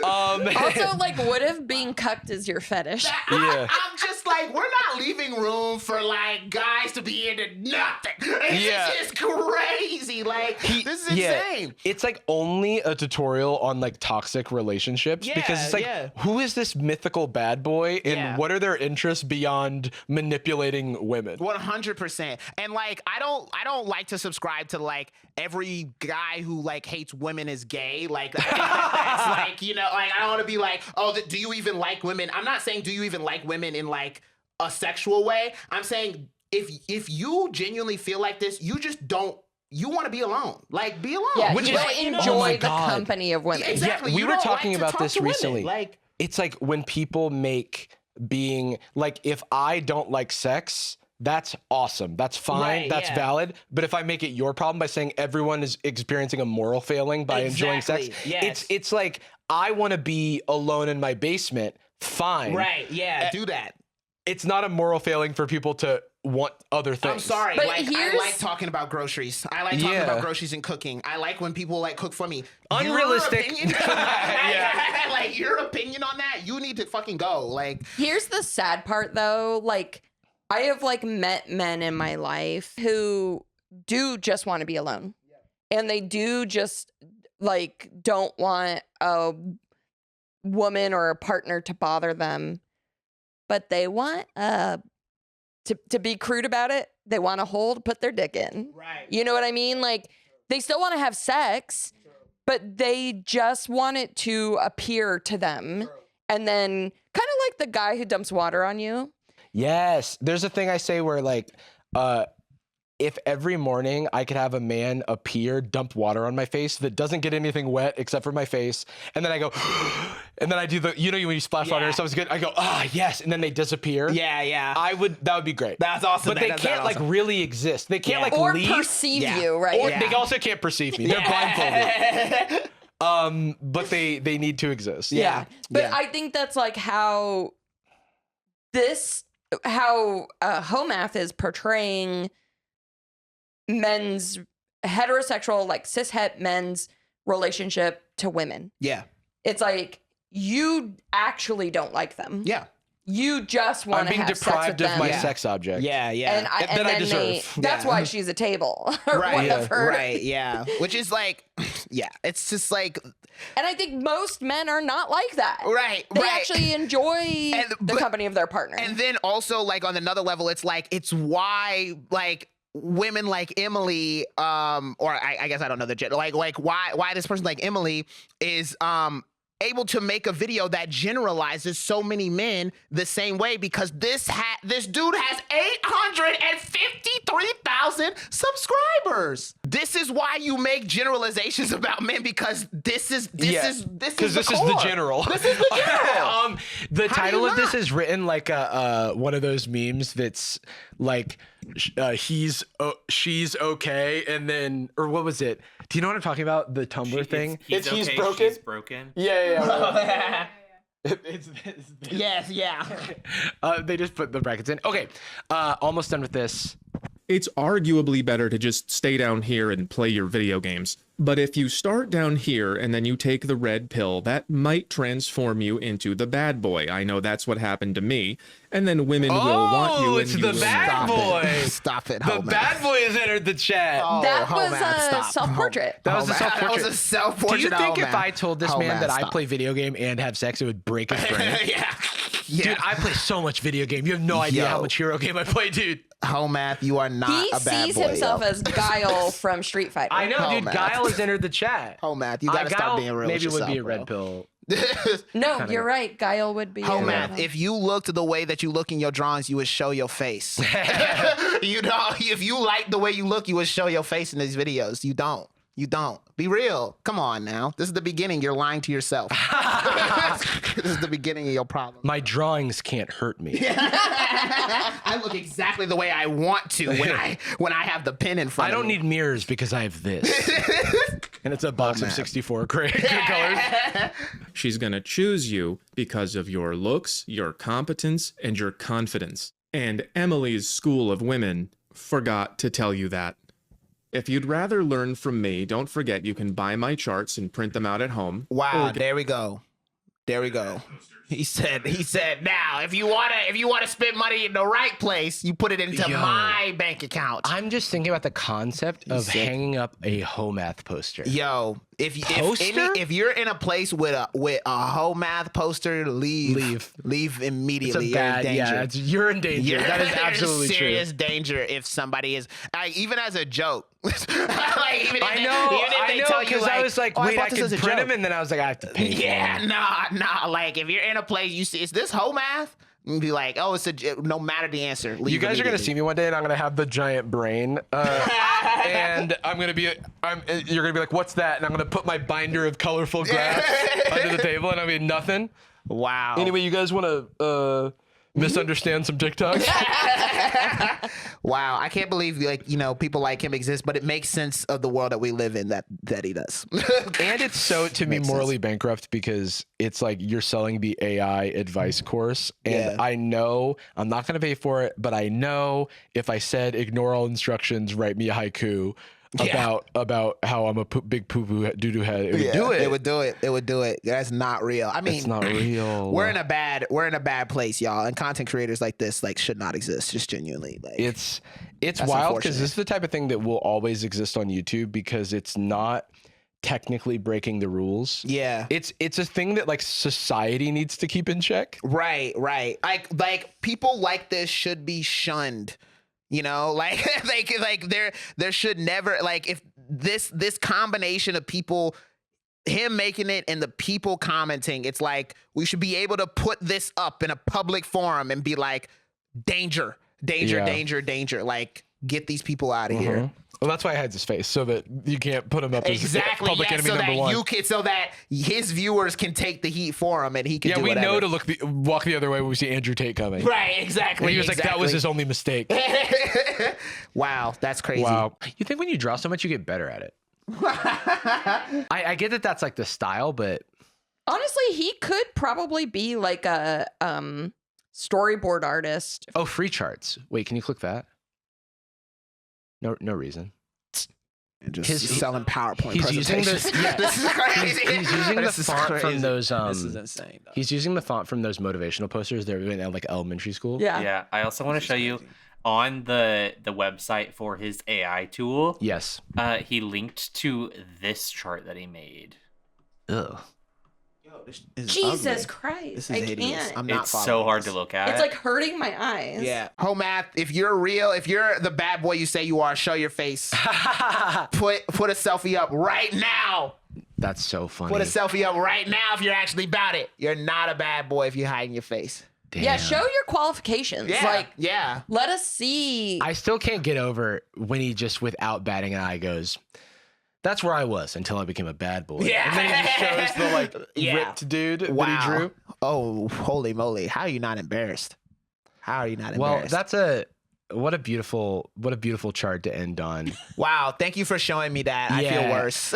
Also, like, what if being cucked is your fetish? I'm just like, we're not leaving room for like guys to be into nothing. It's just crazy. Like, this is insane. It's like only a tutorial on like toxic relationships because it's like, who is this mythical bad boy and what are their interests beyond manipulating women? 100%. And like, I don't like to subscribe to like every guy who like hates women is gay. Like, I think that's like, you know, like I don't want to be like, oh, do you even like women? I'm not saying do you even like women in like a sexual way. I'm saying if you genuinely feel like this, you just don't. You want to be alone. Like, be alone. Yeah, which you is don't enjoy the company of women. Exactly. Yeah, we You were don't talking like to about talk this to women. recently. Like, it's like when people make being like, if I don't like sex, that's awesome. That's fine. That's valid. But if I make it your problem by saying everyone is experiencing a moral failing by enjoying sex, it's like, I want to be alone in my basement. Fine. Right. Yeah. Do that. It's not a moral failing for people to want other things. I'm sorry. But like, I like talking about groceries. I like talking about groceries and cooking. I like when people like cook for me. Unrealistic. Like, your opinion on that, you need to fucking go. Like, here's the sad part though. Like, I have like met men in my life who do just want to be alone. And they do just like don't want a woman or a partner to bother them. But they want to be crude about it. They want to put their dick in. Right. You know what I mean? Like, they still want to have sex, but they just want it to appear to them. And then kind of like the guy who dumps water on you. Yes. There's a thing I say where like, if every morning I could have a man appear, dump water on my face that doesn't get anything wet except for my face, and then I go, and then I do the, you know, when you splash water, so it's good. I go, yes, and then they disappear. Yeah. That would be great. That's awesome. But they can't like really exist. They can't like or leave. perceive you, right? Or they also can't perceive me. They're blindfolded. But they need to exist. Yeah. But I think that's like how Homath is portraying men's heterosexual, like cishet men's relationship to women. Yeah. It's like, you actually don't like them. Yeah. You just want to have sex with them. I'm being deprived of my sex object. Yeah. And that I deserve. That's why she's a table. Or whatever. Right. Yeah. Which is like, it's just like. And I think most men are not like that. Right. They actually enjoy the company of their partner. And then also, like, on another level, it's like, it's why, like, women like Emily, or I guess I don't know the gender, like why this person like Emily is able to make a video that generalizes so many men the same way, because this dude has 853,000 subscribers. This is why you make generalizations about men, because this is the general. This is the general. The title of this is written like one of those memes that's like she's okay, and then, or what was it? Do you know what I'm talking about? The Tumblr thing. He's broken. She's broken. Yeah. Yes, yeah. They just put the brackets in. Okay, almost done with this. It's arguably better to just stay down here and play your video games. But if you start down here and then you take the red pill, that might transform you into the bad boy. I know that's what happened to me. And then women will want you. It's the bad boy. Stop it. The bad boy has entered the chat. That was a self-portrait. That was a self-portrait. That was a self-portrait. Do you think if I told this man that I play video game and have sex, it would break his brain? Yeah. Dude, I play so much video game. You have no idea how much hero game I play, dude. Homath, you are not a bad boy. He sees himself as Guile from Street Fighter. I know, dude. Guile has entered the chat. Homath, you gotta stop being real with yourself, maybe it would be a red pill. No, you're right. Guile would be. Homath, if you looked the way that you look in your drawings, you would show your face. You know, if you like the way you look, you would show your face in these videos. You don't. You don't. Be real. Come on now. This is the beginning. You're lying to yourself. This is the beginning of your problem. My drawings can't hurt me. I look exactly the way I want to when I have the pen in front of me. I don't need mirrors because I have this. And it's a box of 64 great colors. She's going to choose you because of your looks, your competence, and your confidence. And Emily's school of women forgot to tell you that. If you'd rather learn from me, don't forget you can buy my charts and print them out at home. Wow, there we go. There we go. He said, now, if you wanna spend money in the right place, you put it into my bank account. I'm just thinking about the concept of hanging up a Homath poster. Yo, if you're in a place with a Homath poster, leave immediately. It's a bad, you're in danger. That is absolutely true. Serious danger if somebody is, even as a joke. I know, because I was like, wait, I can print them, and then I was like, I have to pay. Yeah, nah. Like, if you're in a place, you see, is this Homath? And be like, oh, no matter the answer. You guys are gonna see me one day, and I'm gonna have the giant brain, and you're gonna be like, what's that? And I'm gonna put my binder of colorful graphs under the table, and I'll be nothing. Wow. Anyway, you guys want to misunderstand some TikToks? Wow, I can't believe people like him exist, but it makes sense of the world that we live in that he does. And it's so, to me, morally bankrupt, because it's like you're selling the AI advice course, and I know I'm not going to pay for it, but I know if I said ignore all instructions, write me a haiku about how I'm a big poo-poo doo-doo head, it would do it. It would do it. That's not real. I mean, it's not real. We're in a bad place, y'all. And content creators like this should not exist. Just genuinely, it's wild, because this is the type of thing that will always exist on YouTube, because it's not technically breaking the rules. Yeah. It's a thing that like society needs to keep in check. Right. Like people like this should be shunned. You know, like there should never, like, if this combination of people, him making it and the people commenting, it's like we should be able to put this up in a public forum and be like, danger. Like, get these people out of here. Well, that's why I hide his face, so that you can't put him up as public enemy so number that one. so that his viewers can take the heat for him, and he can. Yeah, do we whatever. know to walk the other way when we see Andrew Tate coming. Right, exactly. And he was like, that was his only mistake. Wow, that's crazy. Wow. You think when you draw so much, you get better at it? I get that that's like the style, but Honestly, he could probably be like a storyboard artist. oh, free charts. Wait, can you click that? No reason. And just selling PowerPoint He's using presentations. this. Yeah, This is crazy. he's using the This is font crazy. from those. This is insane. Though. He's using the font from those motivational posters they were doing at like elementary school. Yeah. Yeah, I also want to show you on the website for his AI tool. Yes. He linked to this chart that he made. Ugh. Jesus Christ. This is I hideous. can't. I'm not It's so following hard this. to look at. It's like hurting my eyes. Yeah. Homath, if you're real, if you're the bad boy you say you are, show your face. Put a selfie up right now. That's so funny. Put a selfie up right now if you're actually about it. You're not a bad boy if you're hiding your face. Damn. Yeah, show your qualifications. Yeah. Like, yeah. let us see. I still can't get over when he just without batting an eye goes, that's where I was until I became a bad boy. Yeah. And then he just shows the like ripped dude that he drew. Oh, holy moly. How are you not embarrassed? How are you not Well, embarrassed? that's what a beautiful chart to end on. Wow. Thank you for showing me that. I feel Yeah. worse.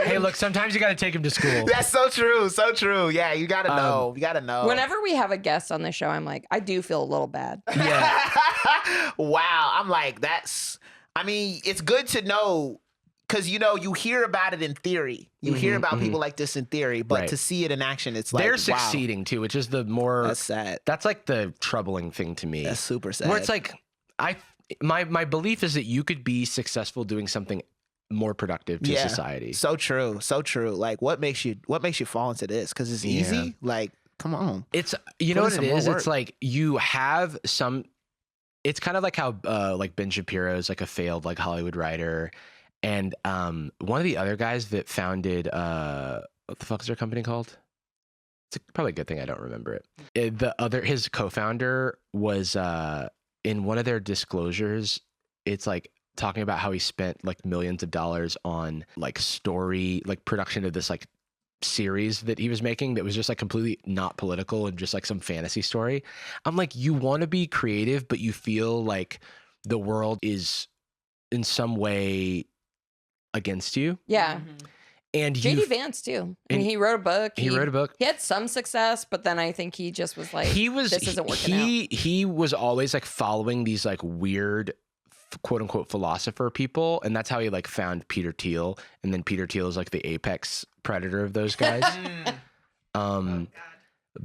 Hey, look, sometimes you got to take him to school. That's so true. So true. Yeah, you got to know. You got to know. Whenever we have a guest on the show, I'm like, I do feel a little bad. Yeah. Wow. I'm like, I mean, it's good to know because, you hear about it in theory. You hear about people like this in theory, but Right. to see it in action, it's like, They're wow. succeeding too, which is the more That's sad. that's like the troubling thing to me. That's super sad. Where it's like my belief is that you could be successful doing something more productive to society. So true. So true. Like, what makes you fall into this? Because it's easy. Yeah. Like, come on. It's know Put in what some it more is. work. It's like you have some. It's kind of like how like Ben Shapiro is like a failed like Hollywood writer, and one of the other guys that founded what the fuck is their company called? It's probably a good thing I don't remember it. His co-founder was in one of their disclosures. It's like talking about how he spent like millions of dollars on like story like production of this like series that he was making that was just like completely not political and just like some fantasy story. I'm like, you want to be creative, but you feel like the world is in some way against you. Yeah. And JD Vance too. I mean, he wrote a book. He wrote a book. He had some success, but then I think he just was like, this isn't working out. He was always like following these like weird quote unquote philosopher people, and that's how he like found Peter Thiel, and then Peter Thiel is like the apex predator of those guys.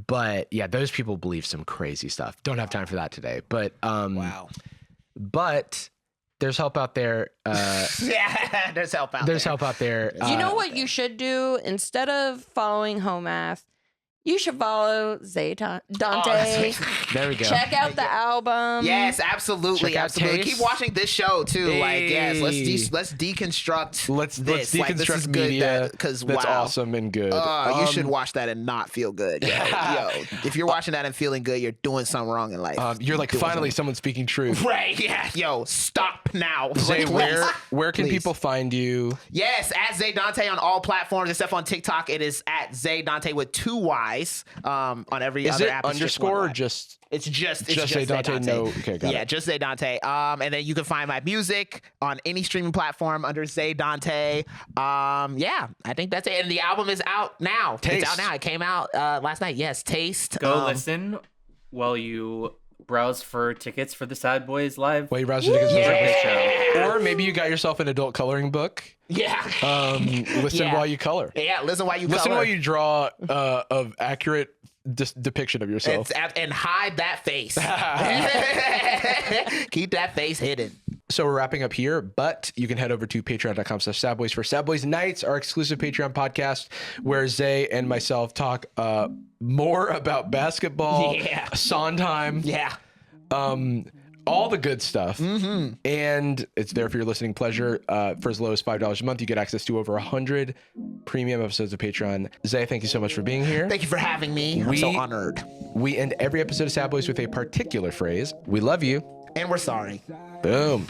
But yeah, those people believe some crazy stuff. Don't have time for that today, but wow. But there's help out there. Yeah, there's help out there. There's help out there. You know what you should do? Instead of following Homath, you should follow Zay Dante. There we go. Check out the album. Yes, absolutely, Check out absolutely. Taste. Keep watching this show too. Like, yes, Hey. let's deconstruct. Let's this. deconstruct Like, this is media good because that's wow, awesome and good. you should watch that and not feel good. Yo, if you're watching that and feeling good, you're doing something wrong in life. You're like, Doing finally something. someone's speaking truth. Right? Yeah. Yo, stop now. Zay, Please. where can Please. people find you? Yes, at Zay Dante on all platforms except on TikTok. It is at Zay Dante with 2 Y's. On every Is other it app, it's underscore or one Y. just? It's just Zay Dante? No. Okay, got Yeah, it. just Zay Dante. And then you can find my music on any streaming platform under Zay Dante. Yeah, I think that's it. And the album is out now. Taste. It's out now. It came out last night. Yes, Taste. Go listen while you browse for tickets for the Sad Boys live. Well, you browse your tickets for Yeah. show. Or maybe you got yourself an adult coloring book. Yeah. Listen Yeah. while you color. Yeah, listen while you Listen color. while you draw of accurate depiction of yourself. And hide that face. Keep that face hidden. So we're wrapping up here, but you can head over to patreon.com/sadboys for Boyz Nightz, our exclusive Patreon podcast where Zay and myself talk more about basketball, Sondheim, all the good stuff. And it's there for your listening pleasure. For as low as $5 a month, you get access to over 100 premium episodes of Patreon. Zay, thank you so much for being here. Thank you for having me. I'm so honored. We end every episode of Sad Boys with a particular phrase. We love you. and we're sorry. Boom.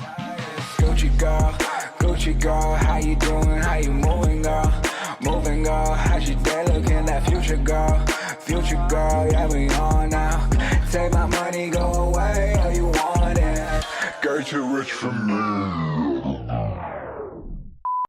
Gucci girl, how you doing? How you moving, girl? Moving, girl. How's your day looking? That future girl, yeah, we on now. Take my money, go away, all you want it. Girl, too rich for me.